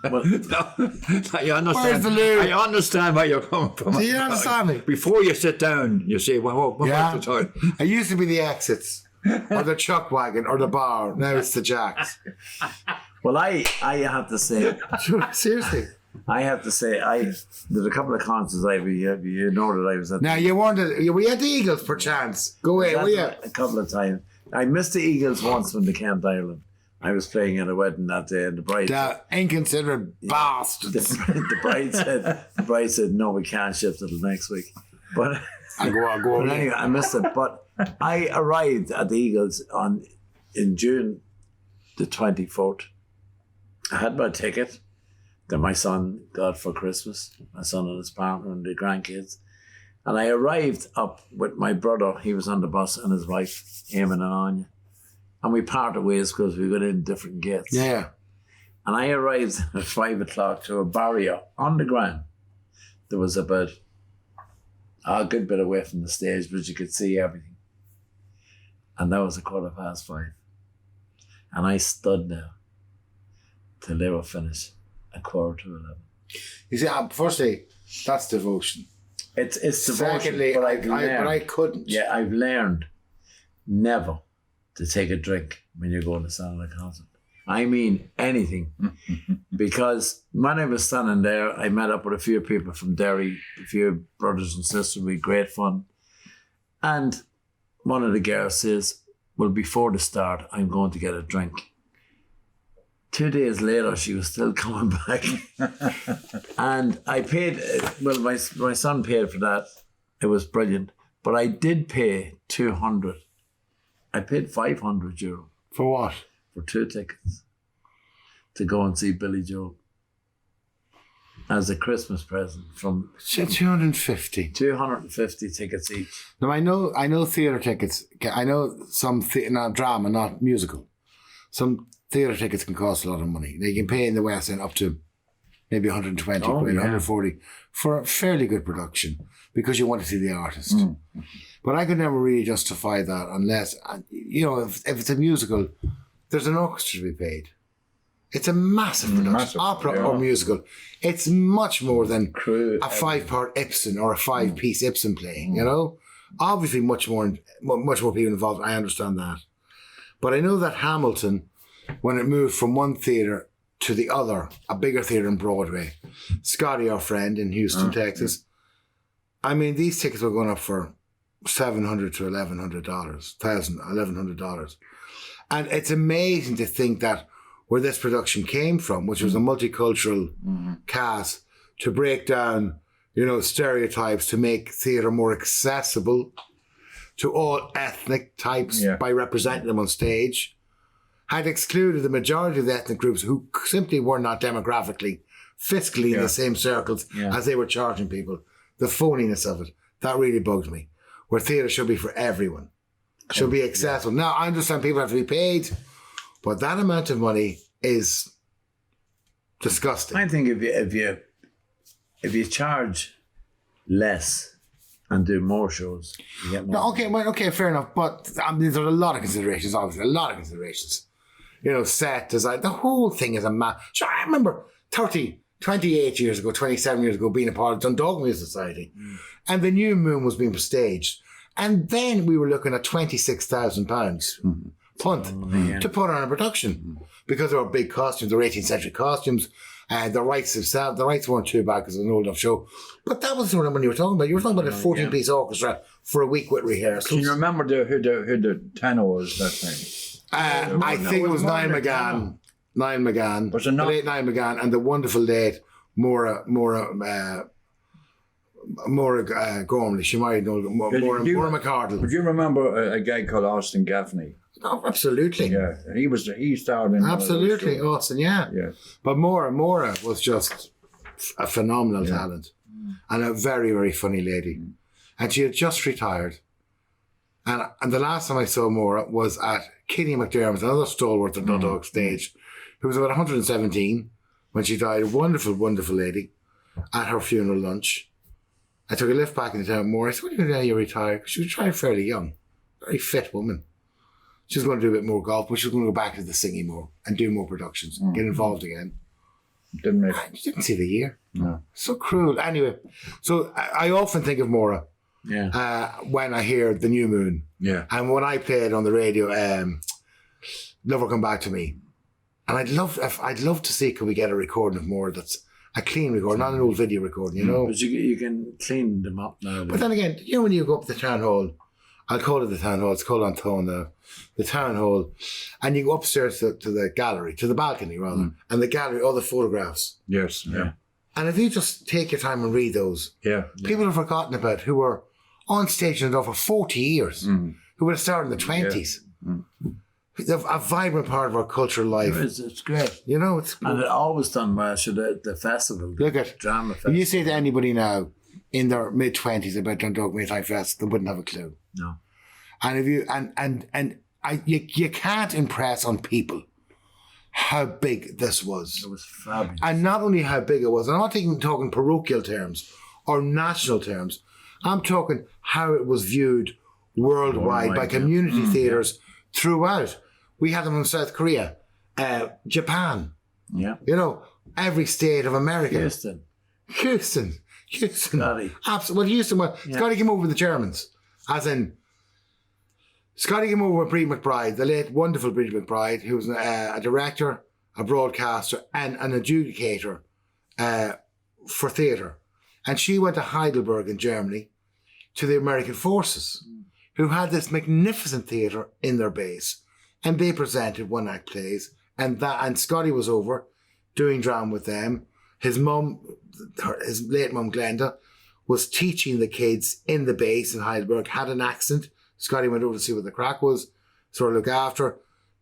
Well, no, I understand. Where's the loo? I understand where you're coming from. Do you understand me? Before you sit down, you say, well, what's the toilet? It used to be the exits, or the chuck wagon, or the bar. Now it's the jacks. Well, I have to say, Seriously. I did a couple of concerts. You know that I was at. Now you wanted, were you at the Eagles perchance? Go away, were you? A couple of times. I missed the Eagles once when they came to Ireland. I was playing at a wedding that day, and the bride. The inconsiderate bastards. The bride said, "No, we can't shift it till next week." But I go on. But anyway, I missed it. But I arrived at the Eagles in June the 24th. I had my ticket that my son got for Christmas, my son and his partner and the grandkids. And I arrived up with my brother. He was on the bus, and his wife, Eamon and Anya. And we parted ways because we got in different gates. Yeah. And I arrived at 5 o'clock to a barrier on the ground. There was about a good bit away from the stage, but you could see everything. And that was 5:15. And I stood there till they were finished at 11:15. You see, firstly, that's devotion. It's devotion. Secondly, but I couldn't. Yeah, I've learned never to take a drink when you're going to stand at a concert. I mean anything. Because when I was standing there, I met up with a few people from Derry, a few brothers and sisters. We had great fun. And one of the girls says, well, before the start, I'm going to get a drink. 2 days later, she was still coming back. And I paid, my son paid for that. It was brilliant. But I did pay 200. I paid €500 For what? for 2 tickets to go and see Billy Joel as a Christmas present from 250. 250 tickets each. Now I know theatre tickets. I know some not drama, not musical. Some theatre tickets can cost a lot of money. They can pay in the West End up to maybe 120 Oh, quid, yeah. 140 for a fairly good production because you want to see the artist. But I could never really justify that unless, if it's a musical, there's an orchestra to be paid. It's a massive production, Massive, opera yeah. or musical. It's much more than Crew, a 5-part Ibsen or a 5-piece Ibsen playing, Obviously much more people involved, I understand that. But I know that Hamilton, when it moved from one theatre to the other, a bigger theatre in Broadway, Scotty, our friend in Houston, Texas, I mean, these tickets were going up for $700 to $1,100. And it's amazing to think that where this production came from, which was a multicultural cast, to break down, stereotypes, to make theatre more accessible to all ethnic types by representing them on stage, had excluded the majority of the ethnic groups who simply were not demographically, fiscally in the same circles as they were charging people. The phoniness of it, that really bugged me. Where theatre should be for everyone. Should be accessible. Now, I understand people have to be paid, but that amount of money is disgusting. I think if you charge less and do more shows, you get more. No, okay, fair enough. But I mean, there's a lot of considerations, obviously. A lot of considerations. Set design. The whole thing is a Sure, I remember 28 years ago, 27 years ago, being a part of Dundalk Music Society. And the New Moon was being staged. And then we were looking at £26,000 punt to put on a production. Because there were big costumes, there were 18th century costumes. The rights weren't too bad because it was an old enough show. But that was the sort of money you were talking about. You were talking about a 14-piece orchestra for a week with rehearsals. Can you remember who the tenor was that time? I think it was Niall McGann. Niall McGann. Was it not? The late Niall McGann and the wonderful late Maura Gormley. She married Maura McCardle. Would you remember a guy called Austin Gaffney? Oh, absolutely. Yeah, he starred in Absolutely, Austin, yeah. But Maura was just a phenomenal talent and a very, very funny lady. And she had just retired. And the last time I saw Maura was at Kitty McDermott's, another stalwart of Dundalk stage, who was about 117 when she died. A wonderful, wonderful lady at her funeral lunch. I took a lift back into town with Maura. I said, what are you going to do now you retire? Because she was retired fairly young. Very fit woman. She was going to do a bit more golf, but she was going to go back to the singing more and do more productions, get involved again. Didn't make You didn't see the year. No. So cruel. Anyway, so I often think of Maura when I hear The New Moon. Yeah. And when I play it on the radio, Lover Come Back to Me. And I'd love to see, could we get a recording of Maura that's a clean recording, not an old video recording, But you can clean them up now. But then again, when you go up to the town hall, I'll call it the town hall, it's called on tone now, the town hall, and you go upstairs to the gallery, to the balcony rather, and the gallery, all the photographs. Yes. Yeah. And if you just take your time and read those, people have forgotten about who were on stage in for 40 years, who would have started in the 20s. They're a vibrant part of our cultural life. It's great. It's And it always done well. So the festival, Look at drama festival. If you say to anybody now in their mid-20s about Dundalk Midnight Fest, they wouldn't have a clue. No. And if you you can't impress on people how big this was. It was fabulous. And not only how big it was, I'm not even talking parochial terms or national terms. I'm talking how it was viewed worldwide by community theatres throughout. We had them in South Korea, Japan, every state of America. Houston. Scotty. Absolutely. Well, Houston, Scotty came over with the Germans. As in, Scotty came over with Brie McBride, the late wonderful Brie McBride, who was a director, a broadcaster, and an adjudicator for theatre. And she went to Heidelberg in Germany to the American forces, who had this magnificent theatre in their base. And they presented one-act plays. And Scotty was over doing drama with them. His mum, his late mum Glenda, was teaching the kids in the base in Heidelberg, had an accent. Scotty went over to see what the crack was, sort of look after.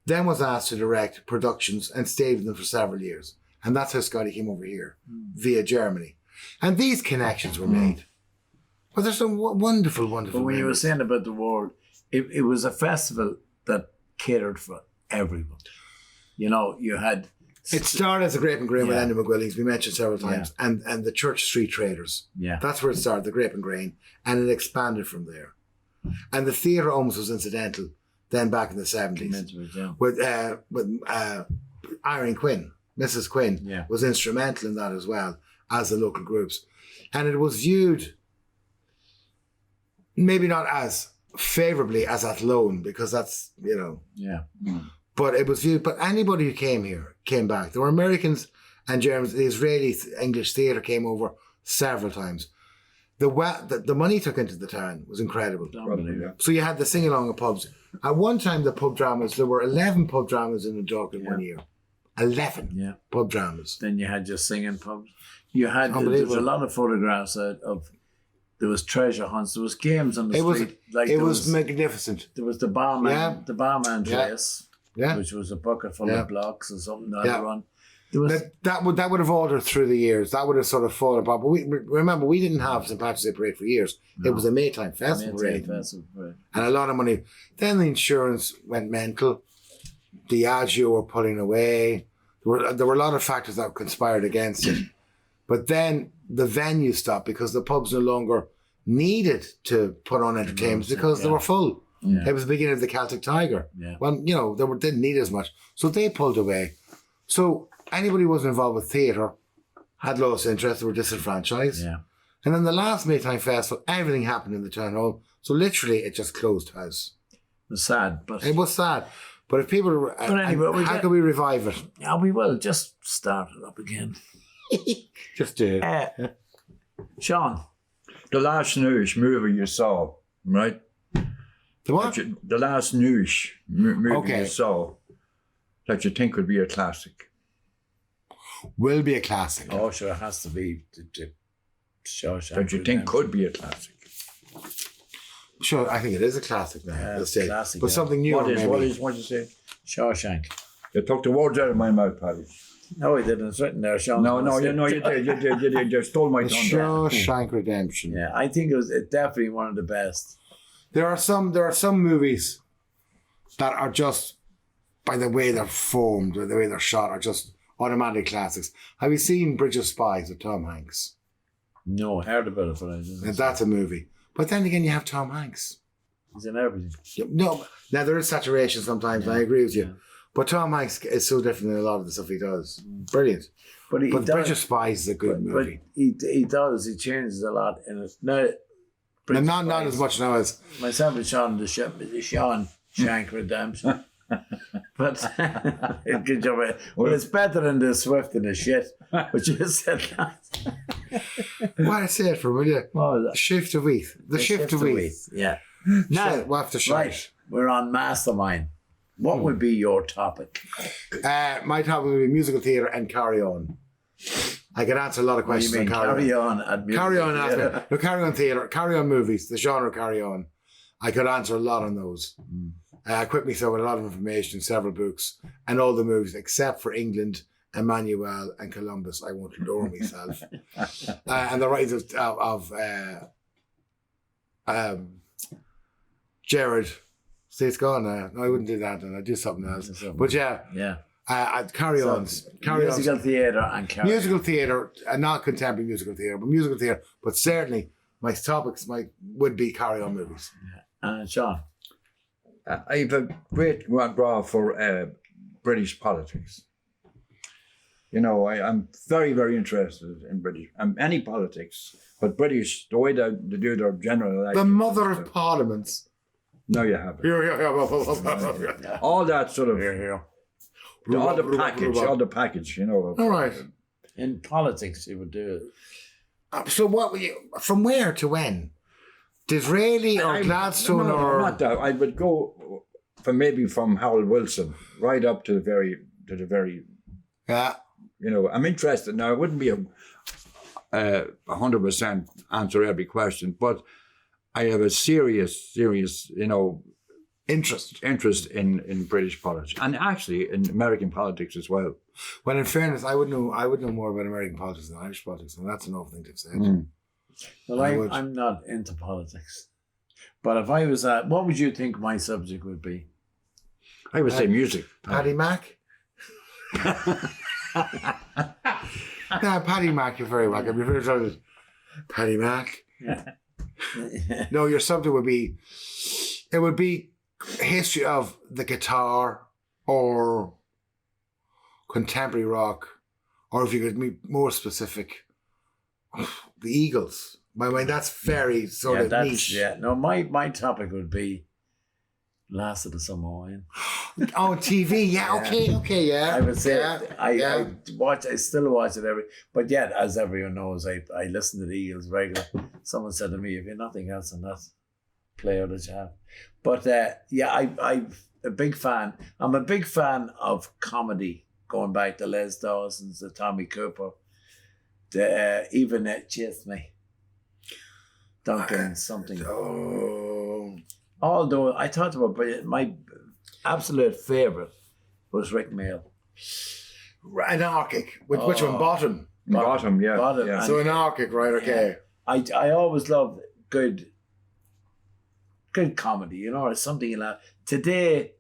Then was asked to direct productions and stayed with them for several years. And that's how Scotty came over here, via Germany. And these connections were made. But there's some wonderful, wonderful But when you were memories. saying about the war, it was a festival that catered for everyone. You had It started as a Grape and Grain with Yeah. Andy McWillings, we mentioned several times, and the Church Street Traders. Yeah. That's where it started, the Grape and Grain, and it expanded from there. And the theatre almost was incidental then back in the 70s. Yeah. With Irene Quinn, Mrs. Quinn, Yeah. was instrumental in that as well as the local groups. And it was viewed maybe not as favourably as Athlone, because that's, Yeah. but it was viewed, but anybody who came here came back. There were Americans and Germans, the Israeli English theatre came over several times. The money took into the town was incredible. Unbelievable. So you had the sing-along of pubs. At one time, the pub dramas, there were 11 pub dramas in the Duck in 1 year. 11 Yeah. pub dramas. Then you had your singing pubs. You had there was Unbelievable. a lot of photographs of there was treasure hunts. There was games on the street. It was magnificent. There was the barman Yeah. race, Yeah. which was a bucket full Yeah. of blocks or something that Yeah. run. There was That would have altered through the years. That would have sort of fallen apart. But remember, we didn't have St. Patrick's Day Parade for years. It was a Maytime Festival parade. And a lot of money. Then the insurance went mental. Diageo were pulling away. There were a lot of factors that conspired against it. But then the venue stopped because the pubs no longer needed to put on entertainment because they were full. Yeah. It was the beginning of the Celtic Tiger. Yeah. Well, didn't need as much. So they pulled away. So anybody who wasn't involved with theatre had lost interest, they were disenfranchised. Yeah. And then the last Maytime Festival, everything happened in the town hall. So literally it just closed house. It was sad, but It was sad. But if people, anyway, how can we revive it? yeah, we will just start it up again. Just do it. Sean, The last newish movie you saw, right? The what? The last newish movie Okay. you saw that you think would be a classic. Will be a classic. oh sure, it has to be the Shawshank That you think Redemption. could be a classic. Sure, I think it is a classic now. Yeah, Let's say. classic, But yeah. something new, What maybe. did you say? Shawshank. You took the words out of my mouth, Paddy. No, he didn't. It's written there, Sean. No, you did. You stole my The thunder. Shawshank Redemption. Yeah, I think it's definitely one of the best. There are some movies that are just, by the way they're formed or the way they're shot, are just automatic classics. Have you seen Bridge of Spies with Tom Hanks? No, I heard about it, but I didn't. And that's a movie. But then again, you have Tom Hanks. He's in everything. No, now there is saturation sometimes, and I agree with you. Yeah. But Tom Hanks is so different than a lot of the stuff he does. Brilliant. But he But does. Bridge of Spies is a good but movie. he does. He changes a lot in it. Now, And not as much now as myself and Sean, the Sean Shank Redemption. But good job. Well, it's better than the Swift and the shit. But you said that. what I say it for, will you? What was that? Shift of Wheat. The Shift of Wheat. Yeah. Now Now, we'll have to shout. right, we're on Mastermind. What would be your topic? My topic would be musical theatre and Carry On. I could answer a lot of What do questions you mean? on Carry On. Carry on. At music Carry On theatre. after. No, Carry On theatre, Carry On movies, the genre Carry On. I could answer a lot on those. I equipped myself with a lot of information, several books, and all the movies except for England, Emmanuel, and Columbus. I won't adore myself. And the rise of Jared. See, it's gone now. No, I wouldn't do that. And I'd do something else. But yeah, Yeah. I'd carry on. Carry on. Musical theatre and carry Musical theatre, not contemporary musical theatre, but musical theatre. But certainly, my topics would be Carry On movies. Sean. I have a great draw for British politics. You know, I'm very, very interested in British, any politics, but British, the way they do their general election. The mother of parliaments. No, you haven't. All All that sort of, Here. all the package, you know. right. In politics, you would do it. So what were you, from where to when? Disraeli or Gladstone no, or... not that. I would go from Howell Wilson right up to the very. Yeah. You know, I'm interested now. It wouldn't be a 100% answer every question, but I have a serious, you know, Interest. interest in British politics and actually in American politics as well. Well, in fairness, I would know more about American politics than Irish politics, and that's an awful thing to say. Well, I'm not into politics. But if I was what would you think my subject would be? I would say music. Paddy Mac? Nah, Paddy Mac, you're very welcome. You're very excited. Paddy Mac. No, your subject would be, it would be history of the guitar or contemporary rock, or if you could be more specific, the Eagles. I mean, that's very sort of niche. Yeah, no, my topic would be Last of the Summer Wine. Oh, TV, yeah, okay, yeah. I would say I I still watch it but yet, as everyone knows, I listen to the Eagles regular. Someone said to me, if you have nothing else on that player that you have. But I'm a big fan. I'm a big fan of comedy, going back to Les Dawson's, the Tommy Cooper, even Chase Me. Duncan something. Oh. Although I thought about my absolute favourite was Rick Mail. Anarchic. Which one? Bottom. Bottom, yeah. Bottom. Yeah. So anarchic, right? Okay. I always loved good comedy, or something like that. Today,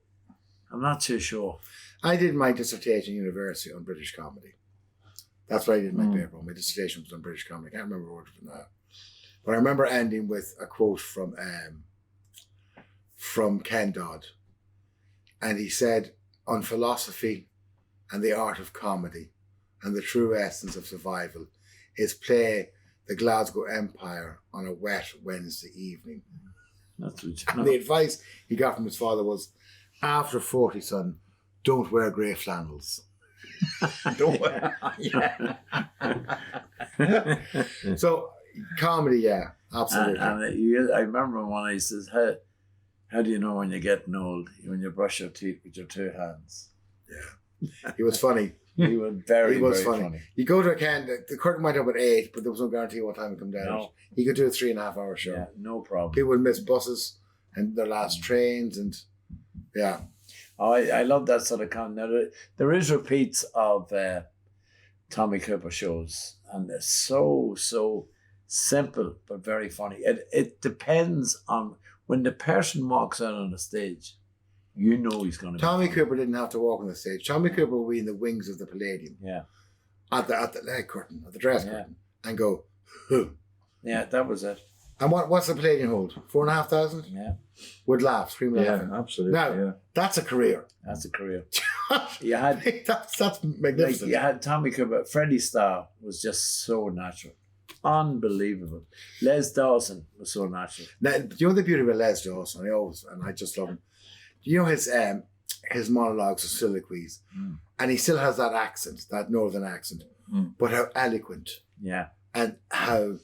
I'm not too sure. I did my dissertation at university on British comedy. That's what I did my paper on. My dissertation was on British comedy. I can't remember what from that. But I remember ending with a quote from Ken Dodd. And he said, on philosophy and the art of comedy and the true essence of survival is play the Glasgow Empire on a wet Wednesday evening. That's what And the advice he got from his father was, after 40, son, don't wear grey flannels. Don't worry. Yeah. So, comedy, yeah, absolutely. And I remember when he says, how do you know when you're getting old? When you brush your teeth with your two hands. Yeah. He was funny. He was very funny. funny. You go to a can, the curtain went up at 8, but there was no guarantee what time it come down. No. He could do a 3.5 hour show. Yeah, no problem. People would miss buses and their last trains, and yeah. Oh, I love that sort of content. Now, there is repeats of Tommy Cooper shows, and they're so simple but very funny. It depends on when the person walks out on the stage, he's going to. Tommy Cooper didn't have to walk on the stage. Tommy Cooper would be in the wings of the Palladium. Yeah. At the leg curtain, at the dress curtain, and go, huh. Yeah, that was it. And what's the Palladium hold? 4,500? Yeah. Would laugh, scream laughing. Yeah, absolutely. Now, yeah. that's a career. That's a career. You had that's magnificent. you had Tommy Cooper. Freddie Starr was just so natural. Unbelievable. Les Dawson was so natural. Now, you know the beauty about Les Dawson? I just love him. You know his monologues or soliloquies, and he still has that accent, that northern accent, but how eloquent, Yeah. and how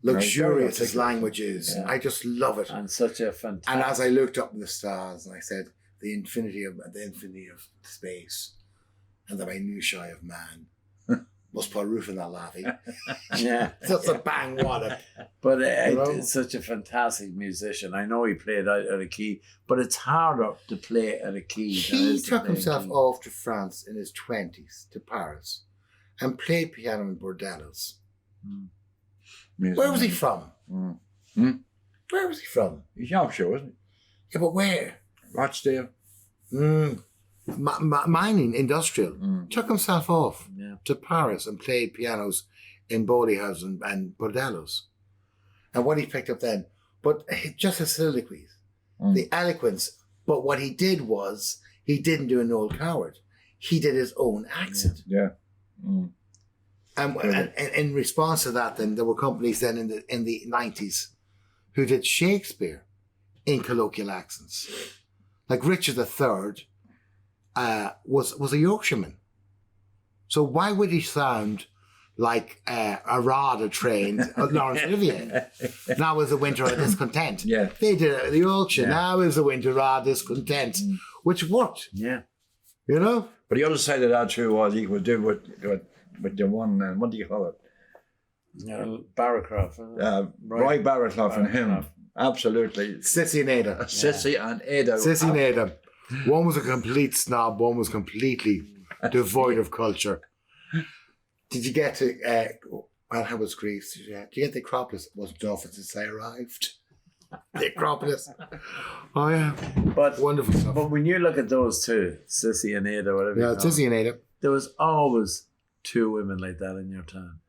luxurious his language is. Yeah. I just love it. And such a fantastic. And as I looked up in the stars, and I said, the infinity of space, and the minutiae of man. Must put a roof in that laughy. Yeah. That's a bang water. But it's such a fantastic musician. I know he played out of a key, but it's harder to play at a key. He took himself off to France in his 20s, to Paris, and played piano in bordellos. Where was he from? Where was he from? He's Yorkshire, isn't Yeah, but where? he? Rochdale. Mining, industrial. Took himself off to Paris and played pianos in bawdy houses and bordellos. And what he picked up then, but just his soliloquies, the eloquence. But what he did was, he didn't do an old coward. He did his own accent. Yeah. And in response to that, then there were companies then in the 90s who did Shakespeare in colloquial accents. Like Richard III was a Yorkshireman. So why would he sound like a rather trained Laurence Olivier? Now is the winter of discontent. Yeah. They did it in Yorkshire. Yeah. Now is the winter of discontent, which worked. Yeah. You know? But the other side of that too was he would do with the one, what do you call it? Barraclough. Roy Barraclough and him. Absolutely. Sissy and Ada. Sissy and Ada. Sissy and Ada. One was a complete snob, one was completely devoid of culture. Did you get to, how was Greece? Did you get the Acropolis? It wasn't enough since I arrived. The Acropolis. Oh, yeah. But wonderful stuff. But when you look at those two, Sissy and Ada, whatever. Yeah, Sissy and Ada. there was always 2 women like that in your town.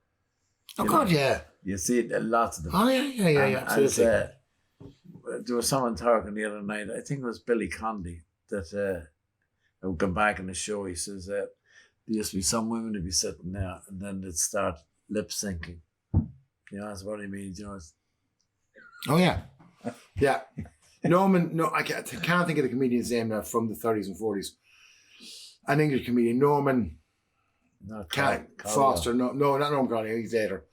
Oh, God, yeah. You see it, lots of them. Oh, yeah. Absolutely. There was someone talking the other night, I think it was Billy Condy, that would come back in the show. He says there used to be some women to be sitting there and then they'd start lip syncing. You know, that's what he means, you know. Oh, yeah. Yeah. Norman, I can't think of the comedian's name now from the 30s and 40s. An English comedian, Norman Foster. No, not Norman Conley, he's later.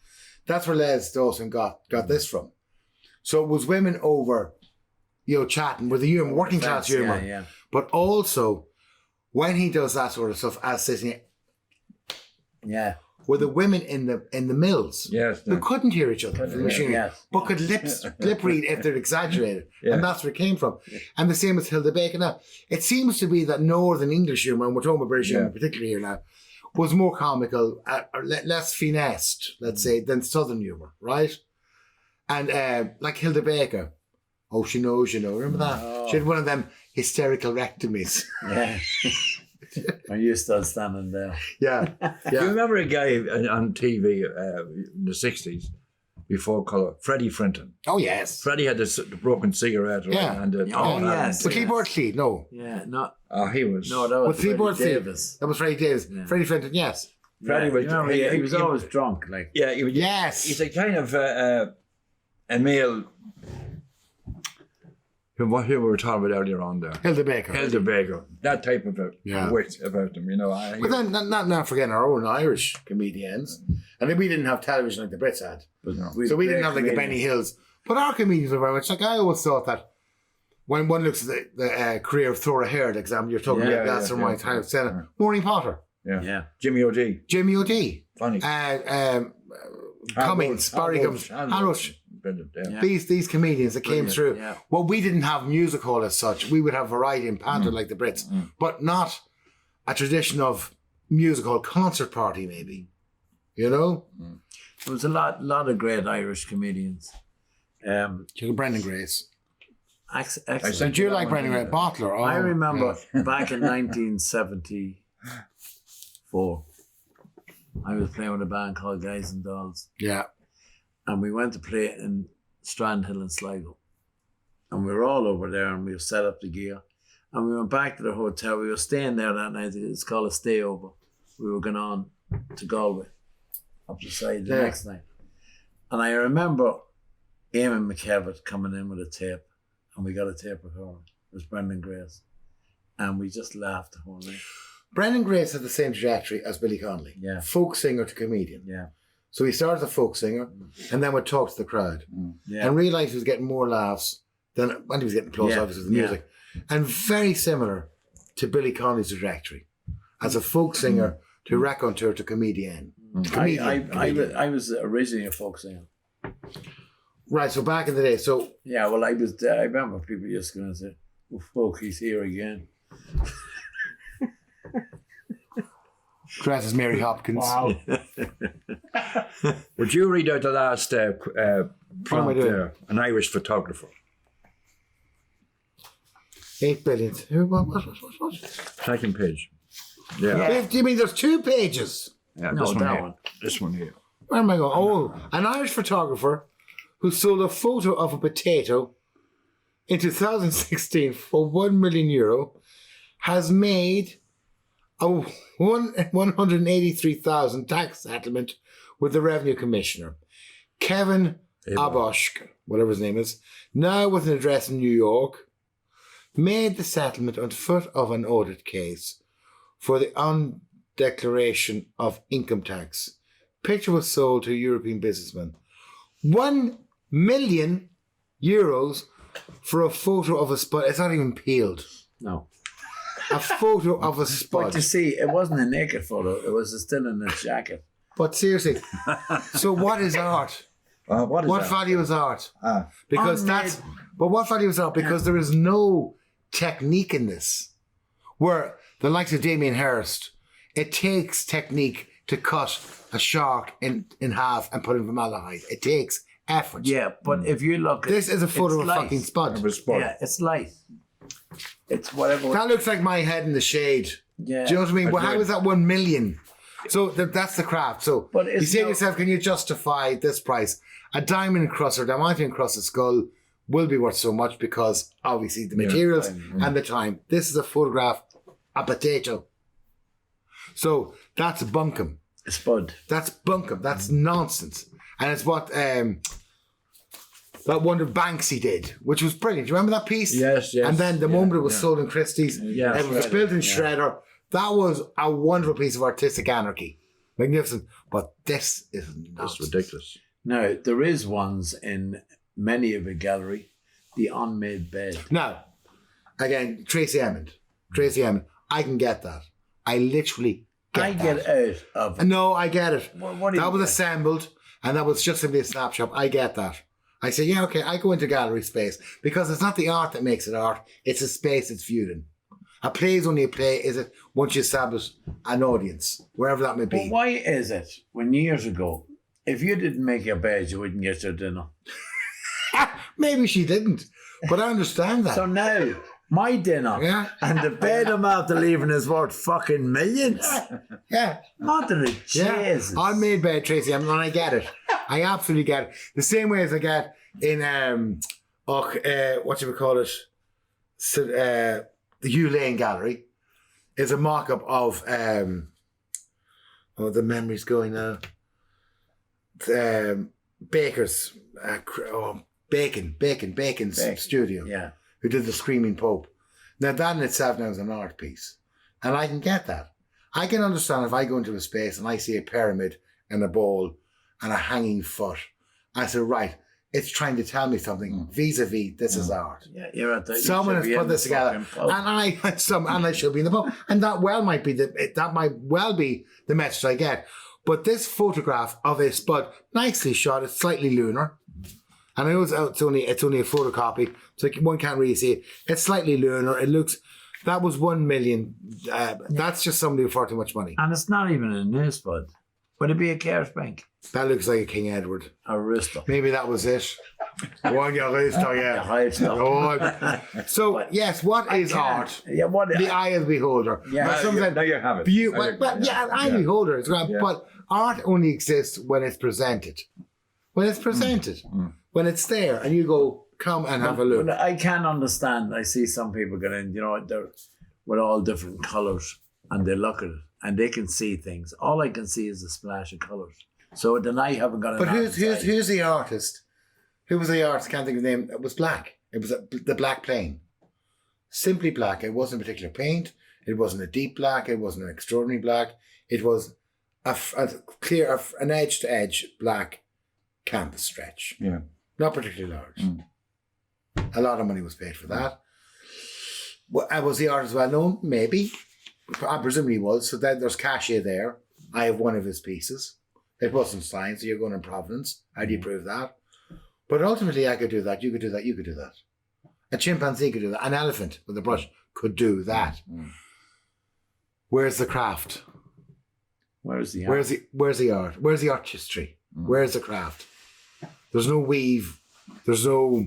That's where Les Dawson got this from. So it was women over, chatting with the humour, working class humour. Yeah. But also, when he does that sort of stuff, as sitting, were the women in the mills who couldn't hear each other from the machinery, but could lip read if they're exaggerated, and that's where it came from. And the same with Hilda Baker. Now, it seems to be that Northern English humour, and we're talking about British humour particularly here now, was more comical, or less finessed, let's say, than Southern humour, right? And like Hilda Baker, oh, she knows, remember that? Oh. She had one of them hysterical rectomies. Yeah. Are you still standing there? Yeah. Do you remember a guy on TV in the 60s, before colour, Freddie Frinton? Oh, yes. Freddie had the broken cigarette. Yeah. And yes. With keyboard Cleed, no. Yeah, not. Oh, he was. No, that was Freddie Davis. That was Freddie Davis. Yeah. Freddie Frinton, yes. Freddie was. He was always drunk, like. Yeah, yes. He's a kind of a male. What we were talking about earlier on there. Hilda Baker. That type of wit about them, But then, not forgetting our own Irish comedians. And then we didn't have television like the Brits had. So we didn't have like the Benny Hills. But our comedians were very much like, I always thought that when one looks at the career of Thora Hare, example, you're talking about that's from my time. Maureen Potter. Yeah. Jimmy O'D. Funny. Cummings, Barry Cummings, Harrosh. These comedians that came through. Yeah. Well, we didn't have music hall as such. We would have variety and pander like the Brits, but not a tradition of music hall concert party, maybe. There was a lot of great Irish comedians. Brendan Grace. Excellent. Do you like Brendan Grace? Bottler. Oh, I remember back in 1974, I was playing with a band called Guys and Dolls. Yeah. And we went to play in Strandhill in Sligo. And we were all over there and we set up the gear. And we went back to the hotel. We were staying there that night. It's called a stayover. We were going on to Galway, up the side the next night. And I remember Eamon McKevitt coming in with a tape. And we got a tape of her. It was Brendan Grace. And we just laughed the whole night. Brendan Grace had the same trajectory as Billy Connolly. Yeah. Folk singer to comedian. Yeah. So he started as a folk singer and then would talk to the crowd and realised he was getting more laughs than when he was getting close, obviously, with the music. And very similar to Billy Connolly's trajectory as a folk singer to raconteur to comedian. I was originally a folk singer. Right, so back in the day, so... Yeah, well, I remember people just going to say, oh, folk, he's here again. Dressed as Mary Hopkins. Wow. Would you read out the last prompt there? An Irish photographer. 8 billion. What? Second page. Yeah. Do you mean there's 2 pages? Yeah, no, one. This one here. Where am I going? Oh, an Irish photographer who sold a photo of a potato in 2016 for €1 million has made a 183,000 tax settlement with the Revenue Commissioner. Kevin Abosch, whatever his name is, now with an address in New York, made the settlement on foot of an audit case for the undeclaration of income tax. Picture was sold to a European businessman. €1 million for a photo of a spud. It's not even peeled. No. A photo of a spud. But you see, it wasn't a naked photo. It was still in a jacket. But seriously, so what is art? What value is art? Because what value is art? Because there is no technique in this. Where the likes of Damien Hirst, it takes technique to cut a shark in half and put in formaldehyde. It takes effort. Yeah, but if you look, this is a photo of a fucking spud. Yeah, it's light. It's whatever. That looks like my head in the shade Yeah. Do you know what I mean? Well, how Agreed. is that 1 million? So that's the craft. So But you it's say to no- yourself, can you justify this price? A diamond encrusted, diamante encrusted skull will be worth so much because obviously the materials and the time. This is a photograph, a potato. So that's bunkum. Spud. That's bunkum. That's nonsense. And it's what that one that Banksy did, which was brilliant. Do you remember that piece? Yes. And then the moment it was sold in Christie's, Yeah, it was Shredder, built in Shredder. That was a wonderful piece of artistic anarchy. Magnificent. But this is It's nonsense. ridiculous. Now, there is ones in many of a gallery, the unmade bed. Now, again, Tracy Emmond. I can get that. I literally get that. Get out of No, I get it. what do That you was think? assembled and that was just simply a snapshot. I get that. I say, yeah, okay, I go into gallery space because it's not the art that makes it art, it's the space it's viewed in. A play is only a play, is it, once you establish an audience, wherever that may But be. why is it when years ago, if you didn't make your bed, you wouldn't get your dinner? Maybe she didn't, but I understand that. So now, my dinner Yeah. and the bed I'm after leaving is worth fucking millions. Yeah. Mother of Yeah, Jesus. I made bed, Tracy, and I get it. I absolutely get it. The same way as I get in what you would call it, the Hugh Lane Gallery, is a mock-up of the memory's going now. Baker's Bacon's studio, Yeah. who did the Screaming Pope. Now that in itself now is an art piece, and I can get that. I can understand if I go into a space and I see a pyramid and a bowl and a hanging foot. I say, right, it's trying to tell me something vis-a-vis. This is art. Yeah, you're at the. Someone has put this together, and I should be in the book, and that might be the message I get. But this photograph of a spud, nicely shot, it's slightly lunar, and I know it's only a photocopy, so one can't really see it. It's slightly lunar. It looks. That was 1 million. That's just somebody with far too much money. And it's not even a news bud. Would it be a Cares Bank? That looks like a King Edward. A Risto? Maybe that was it. One yeah. Risto. So yes, what is art? Yeah, what? The eye of the beholder. Yeah. But sometimes Now you have it. eye Now of the beholder. It's grand, but art only exists when it's presented. When it's presented, when it's there, and you go, come and have a look. But I can understand. I see some people going in, they're with all different colours, and they look at it, and they can see things. All I can see is a splash of colours. So then I haven't got. But who's the artist? Who was the artist? Can't think of the name. It was black. It was the black plane. Simply black. It wasn't a particular paint. It wasn't a deep black. It wasn't an extraordinary black. It was a clear, an edge to edge black canvas stretch. Yeah. Not particularly large. A lot of money was paid for that. Was the artist well known? Maybe. I presume he was. So then there's cachet there. I have one of his pieces. It wasn't signed, so you're going in Providence. How do you prove that? But ultimately, I could do that. You could do that. You could do that. A chimpanzee could do that. An elephant with a brush could do that. Where's the craft? Where's the art? Where's the art? Where's the artistry? Where's the craft? There's no weave. There's no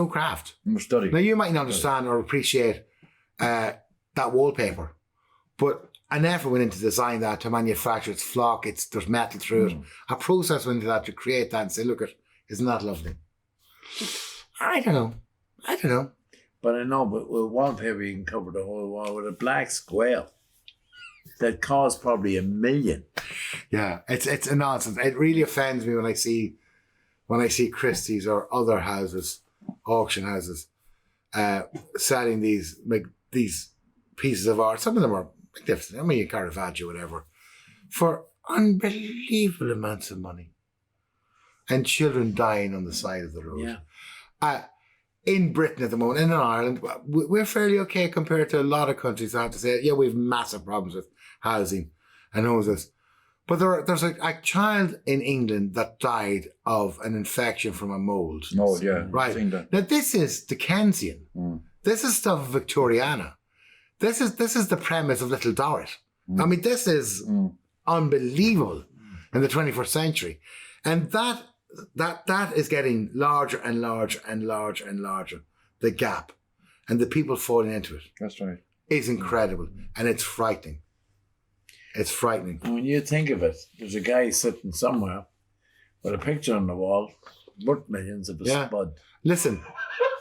craft. Study. Now you might not understand or appreciate that wallpaper, but an effort went into design that, to manufacture its flock. There's metal through it. A process went into that to create that and say, look, isn't that lovely? I don't know. But I know, but with wallpaper you can cover the whole wall. With a black square that costs probably $1 million. Yeah, it's a nonsense. It really offends me when I see Christie's or other houses, auction houses, selling these pieces of art. Some of them are magnificent. I mean, Caravaggio, whatever, for unbelievable amounts of money, and children dying on the side of the road. Yeah. In Britain at the moment, and in Ireland, we're fairly okay compared to a lot of countries. I have to say, yeah, we have massive problems with housing and homelessness. But there's a child in England that died of an infection from a mold. Mold, yeah. Right. Seen that. Now this is Dickensian. This is stuff Victoriana. This is the premise of Little Dorrit. I mean, this is unbelievable in the 21st century. And that is getting larger and larger and larger and larger, the gap, and the people falling into it. That's right. is incredible, and it's frightening. It's frightening. And when you think of it, there's a guy sitting somewhere with a picture on the wall, worth millions of a spud. Listen,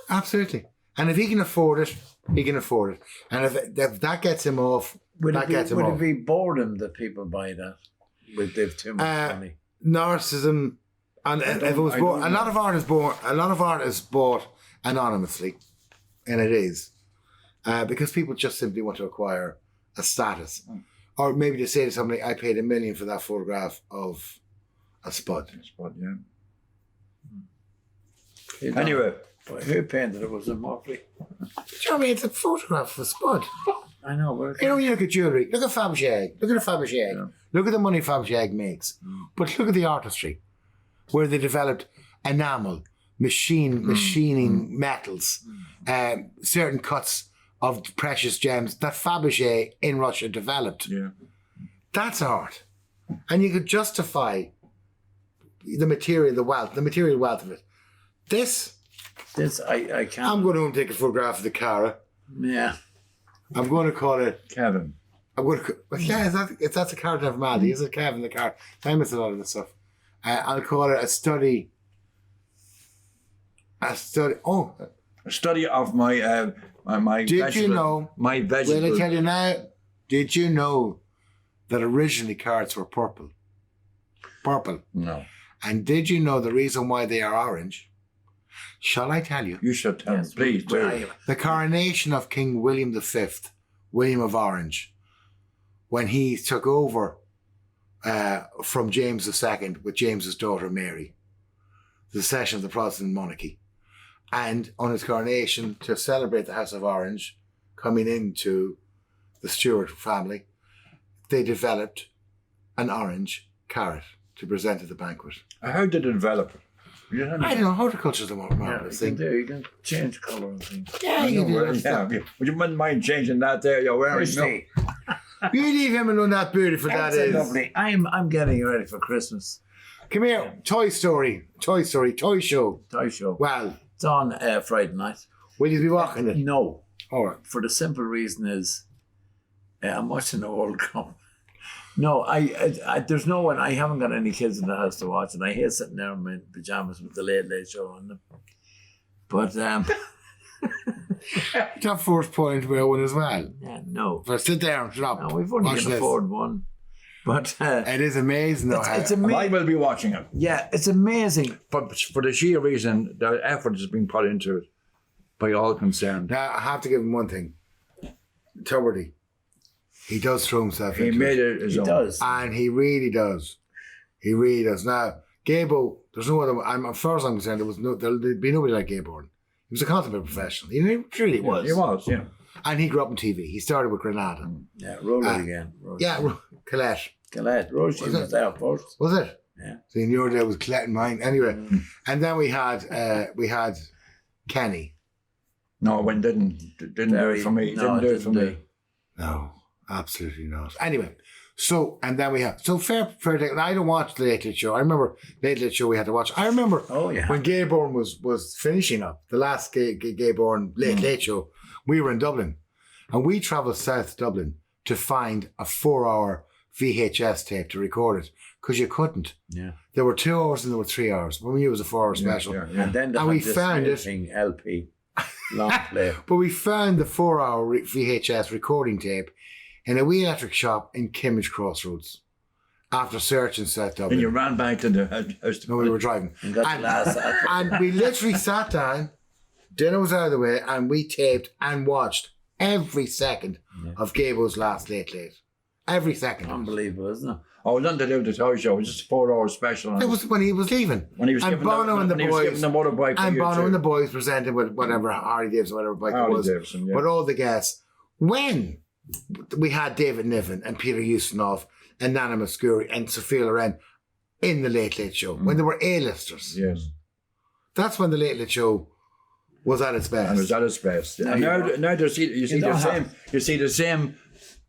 absolutely. And if he can afford it, he can afford it. And if that gets him off, gets him off. Would it be boredom that people buy that? With they've too much money. Narcissism, and if it was bought, a lot of art is bought anonymously, and it is because people just simply want to acquire a status, or maybe to say to somebody, "I paid $1 million for that photograph of a spud." Anyway, who painted it? Was it Murphy? Do you know what I mean? It's a photograph of a spud. I know. But You know, when you look at jewellery, look at Fabergé. Look at a Fabergé. Yeah. Look at the money Fabergé makes. But look at the artistry, where they developed enamel, machining metals, certain cuts of precious gems that Fabergé in Russia developed. yeah. That's art. And you could justify the material wealth of it. This, I can't. I'm going to go and take a photograph of the Cara. Yeah. I'm going to call it, Kevin. I'm going to, that's a card of Maddy. Is it Kevin the card? I miss a lot of this stuff. I'll call it a study. Oh, A study of my my did vegetable, you know? my vegetable. Will I tell you now? Did you know that originally cards were purple? Purple. No. And did you know the reason why they are orange? Shall I tell you? You should tell me, please. Do. The coronation of King William V, William of Orange, when he took over from James II with James's daughter Mary, the cession of the Protestant monarchy, and on his coronation to celebrate the House of Orange coming into the Stuart family, they developed an orange carrot to present at the banquet. How did it develop? I don't know, horticulture's the marvelous thing. You can change colour and things. Yeah, you do that Yeah, stuff. yeah. Would you mind changing that there? You're wearing no. You leave him alone, that beautiful that That's is. lovely. I'm getting ready for Christmas. Come here, Toy Story, Toy Show. Toy show. Well, It's on Friday night. will you be walking it? No. All right. For the simple reason is I'm watching the World Cup. No, I there's no one. I haven't got any kids in the house to watch, and I hate sitting there in my pajamas with the Late Show on them. But Top first point wear one as well. yeah, no. But sit down, shut up. No, we've only Watch can this. afford one. But It is amazing though. it's I amazing. will be watching it. Yeah, it's amazing. But for the sheer reason the effort has been put into it by all concerned. Now I have to give him one thing. Tuberty. He does throw himself He into made it. it his He own. does. And he really does. He really does. Now, Gable, there's no other, as far as I'm concerned, there'd be nobody like Gaborn. He was a consummate professional. He truly was. He was, yeah. And he grew up in TV. He started with Granada. Yeah, roll it again. Roll it. Yeah, Colette. Colette. Roshi Was it? was there first. Was it? Yeah. So in your day was Colette and mine. Anyway, and then we had Kenny. No, it didn't do it for me. No, Didn't do it for me. No, absolutely not. Anyway, so and then we have fair day. I don't watch the Late Late Show. I remember Late Show we had to watch. I remember Oh, yeah. when Gayborn was finishing up the last Gayborn Late Show. We were in Dublin, and we travelled south to Dublin to find a 4-hour VHS tape to record it because you couldn't. Yeah. There were 2 hours and there were 3 hours. We knew it was a 4-hour special. Yeah, yeah. And then they And had we this found weird it. thing, LP, long play. But we found the 4-hour VHS recording tape in a wee electric shop in Kimmage Crossroads after searching South And Dublin. you ran back to the house. No, we were driving. And got the last advert. And we literally sat down, dinner was out of the way, and we taped and watched every second of Gable's last Late Late. Every second. Unbelievable, isn't it? Oh, nothing to do with the toy show. It was just a 4-hour special. It was when he was leaving. When he was and giving Bono and the when he was boys. giving the motorbike for And you Bono two. and the boys presented with whatever Harley Davidson, whatever bike Harley it was. Davidson, yeah. But all the guests. When we had David Niven and Peter Ustinov and Nana Muscuri and Sophia Loren in the Late Late Show, when they were A-listers. Yes. That's when the Late Late Show was at its best. And it was at its best. And now you see the same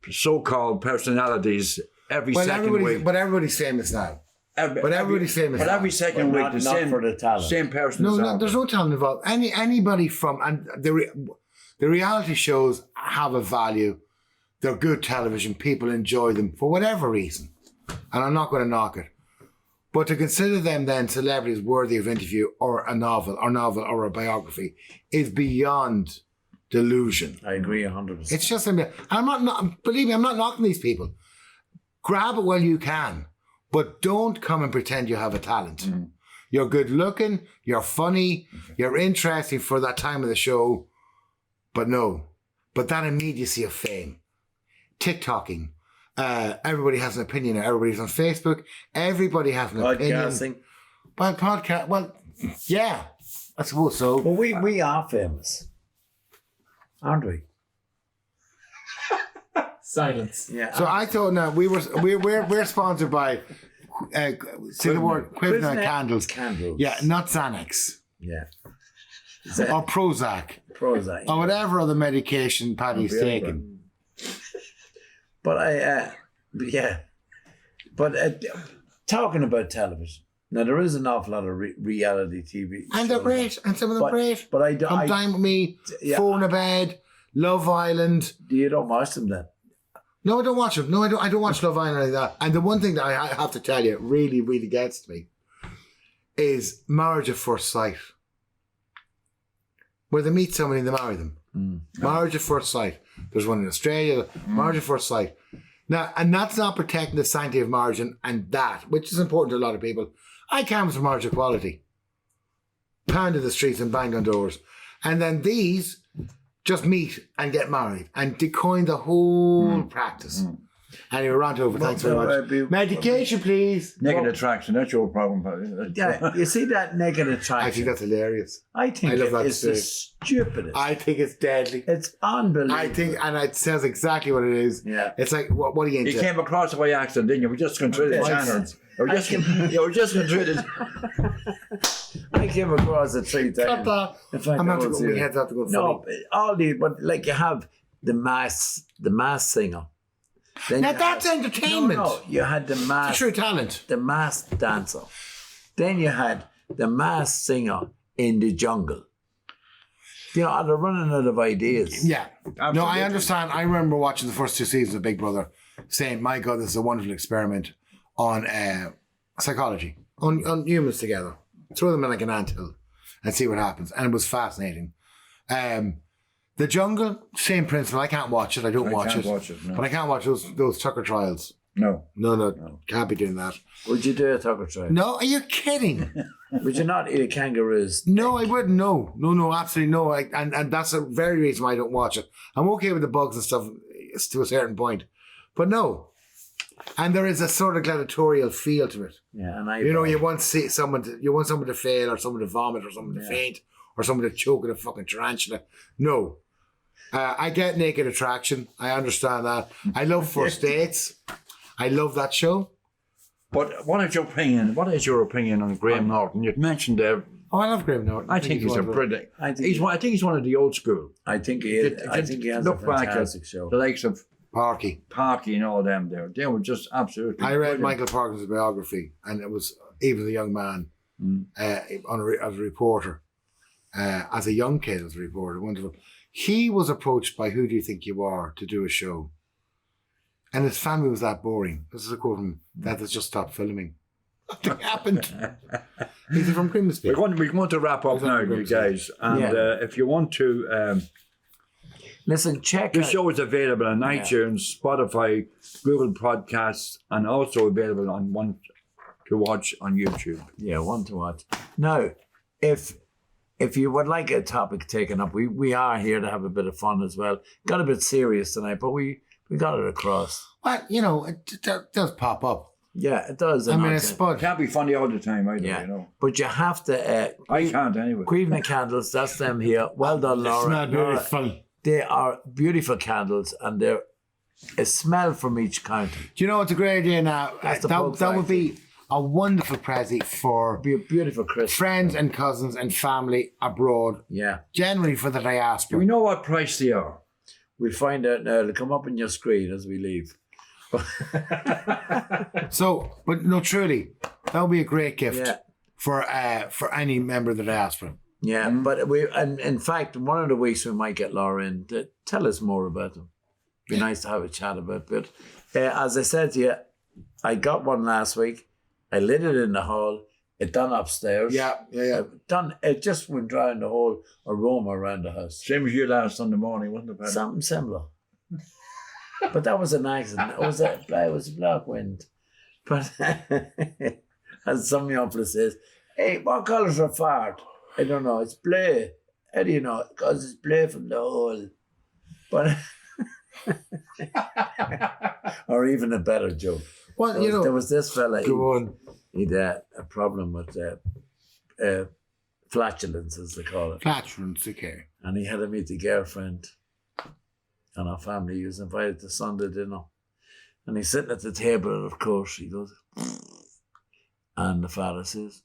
so-called personalities every second week. But everybody's famous now. Everybody's famous But now. every second But week, not- the not same for the talent. same person. No, is no, on. there's no talent involved. Anybody from The reality shows have a value. They're good television. People enjoy them for whatever reason. And I'm not going to knock it. But to consider them then celebrities worthy of interview or a novel or a biography is beyond delusion. I agree 100%. It's just, believe me, I'm not knocking these people. Grab it while you can, but don't come and pretend you have a talent. You're good looking, you're funny, you're interesting for that time of the show, but that immediacy of fame, TikToking, everybody has an opinion. Everybody's on Facebook. Everybody has an Podcasting. opinion. Well, yeah, I suppose so. Well, we are famous, aren't we? Silence. Yeah. So I thought now we're sponsored by say the word Quivna candles. Candles. Yeah, not Xanax Yeah. or Prozac Prozac. or whatever other medication Paddy's taking. But talking about television. Now there is an awful lot of reality TV, And they're shows. great, and some of them great. But Come Dine With Me, Yeah. Four in a Bed, Love Island. You don't watch them then. No, I don't watch them. No, I don't watch Love Island like that. And the one thing that I have to tell you really, really gets to me is Marriage at First Sight. Where they meet somebody and they marry them. Marriage at First Sight. There's one in Australia, Marriage at First Sight. Now, and that's not protecting the sanctity of marriage and that, which is important to a lot of people. I canvass for marriage equality. Pounded the streets and bang on doors. And then these just meet and get married and decoin the whole practice. Anyway, we're on to over. Thanks very much. Medication, please. Naked attraction, that's your problem, Paddy. Yeah, you see that naked I think attraction? that's hilarious. I think I love that it's the story. stupidest. I think it's deadly. It's unbelievable. I think, and it says exactly what it is. Yeah. It's like, what are you into? You came across it by accident, didn't you? We just going through the Yes. channels. We're just going through the... I came across it 3 Cut times. that. In fact, I'm I not to won't go. see My it. head's have to go No, funny. but like you have the mass singer. Then Now you that's had- entertainment. No, you had the It's a mass true talent. dancer. Then you had the mass singer in the jungle. You know, they're running out of ideas. Yeah. No, I Absolutely. understand. I remember watching the first 2 seasons of Big Brother saying, my God, this is a wonderful experiment on psychology, on humans together. Throw them in like an anthill and see what happens. And it was fascinating. The Jungle, same principle. I can't watch it. I don't watch can't it. watch it, no. But I can't watch those Tucker trials. No. No. Can't be doing that. Would you do a Tucker trial? No, are you kidding? Would you not eat a kangaroo's? No, I wouldn't. No, absolutely no. And that's a very reason why I don't watch it. I'm okay with the bugs and stuff to a certain point, but no. And there is a sort of gladiatorial feel to it. Yeah, and You want someone to fail, or someone to vomit, or someone to faint, or someone to choke at a fucking tarantula. No. I get Naked Attraction. I understand that. I love First Dates. I love that show. But what is your opinion? What is your opinion on Graham Norton? You mentioned there. Oh, I love Graham Norton. I think he's a brilliant. I think I think he's one of the old school. I think he is. I think he has Look a back fantastic at show. the likes of Parky. Parky and all them there. They were just absolutely. I read brilliant. Michael Parkin's biography, and it was even a young man as a reporter, as a young kid as a reporter. Wonderful. He was approached by Who Do You Think You Are to do a show, and his family was that boring. This is a quote from that has just stopped filming. Nothing happened. He's from Grimsby. We're going to wrap up We're now, going you to guys. And Yeah. if you want to, Listen, check the out. show is available on iTunes, Spotify, Google Podcasts, and also available on one to watch on YouTube. Yeah, one to watch. Now, if you would like a topic taken up, we are here to have a bit of fun as well. Got a bit serious tonight, but we got it across. Well, it does pop up. Yeah, it does. I mean, and it's also- spud. Can't be funny all the time either, yeah, you know. but you have to. I can't anyway. Queevna candles, that's them here. Well done, Laura. Not Laura, beautiful. they are beautiful candles, and they're a smell from each county. Do you know what's a great idea now? That's the That Pug would Factory. be a wonderful present for Be a beautiful Christmas. friends and cousins and family abroad, Yeah, generally for the Do diaspora. we know what price they are? we'll find out now. It'll come up on your screen as we leave. So, but no, truly, that would be a great gift Yeah. for any member of the diaspora. Yeah, but and in fact, one of the weeks we might get Laura in to tell us more about them. Be nice to have a chat about. But as I said to you, I got one last week. I lit it in the hall. It done upstairs. Yeah. It just went round the whole aroma around the house. Same as you last Sunday morning, wasn't it, Paddy? Something similar. But that was an accident. It was a black wind. But as some young fella says, hey, what colour's a fart? I don't know. It's blue. How do you know? Because it's blue from the hole. But or even a better joke. Well, There was this fella. Go on. He'd a problem with flatulence, as they call it. Flatulence, okay. And he had to meet the girlfriend and our family. He was invited to Sunday dinner. And he's sitting at the table, and of course he goes, and the father says,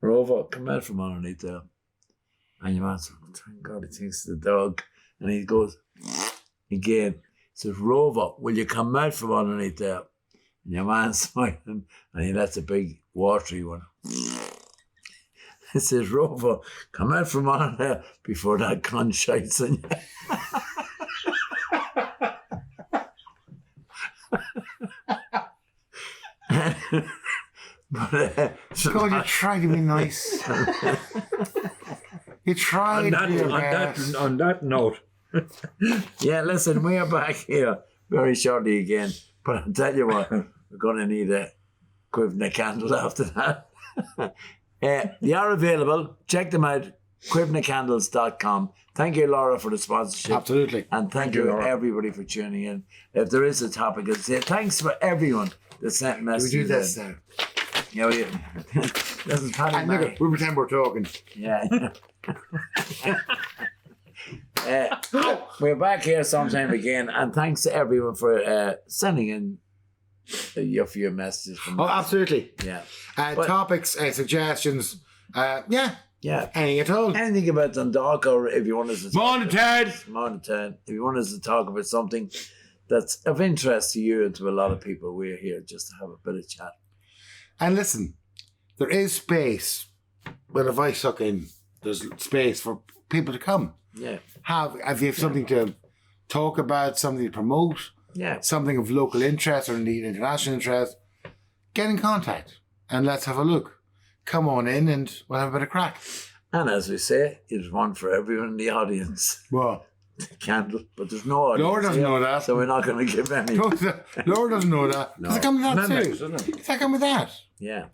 Rover, come out from underneath there. And your man says, thank God, he thinks the dog. And he goes, again, he says, Rover, will you come out from underneath there? And your man's smiling, and he lets a big watery one. He says, Rover, come out from under there before that cunt shites on you. But, God, you try to be nice. You try to be On that note, yeah, listen, we are back here very shortly again. But I'll tell you what, we're going to need a Quivna candle after that. They are available. Check them out. QuivnaCandles.com. Thank you, Laura, for the sponsorship. Absolutely. And thank you, Laura. everybody, for tuning in. If there is a topic, I'll say thanks for everyone that sent We messages. do this in. now. Yeah, this is Paddy And look, Mac. we pretend we're talking. Yeah. We're back here sometime again, and thanks to everyone for sending in your few messages. From Oh, absolutely. yeah. Topics, suggestions. Yeah, Yeah. anything at all. Anything about Dundalk, or if you want us to Morning, Ted. If you want us to talk about something that's of interest to you and to a lot of people, we're here just to have a bit of chat. And listen, there is space. Well, if I suck in, there's space for people to come. Yeah. If you have something to talk about, something to promote, Yeah. something of local interest or indeed international interest, get in contact and let's have a look. Come on in and we'll have a bit of crack. And as we say, it's one for everyone in the audience. Well, Candle, but there's no audience. Laura doesn't here, know that. So we're not going to give any. Laura doesn't know that. No. Does it come with that Members, too? isn't it? Does that come with that? Yeah.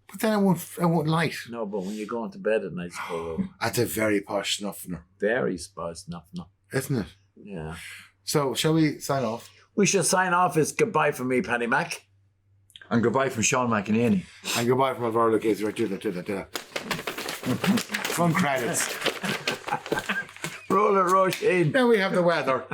But then I won't light. No, but when you're going to bed at night, it's called That's a very posh snuffner, very spice enough. No. isn't it? Yeah. So, shall we sign off? We should sign off. It's goodbye from me, Paddy Mac. and goodbye from Sean McEnany. And goodbye from Alvaro. Do that. Fun credits. Roll it, Roisin. Now we have the weather.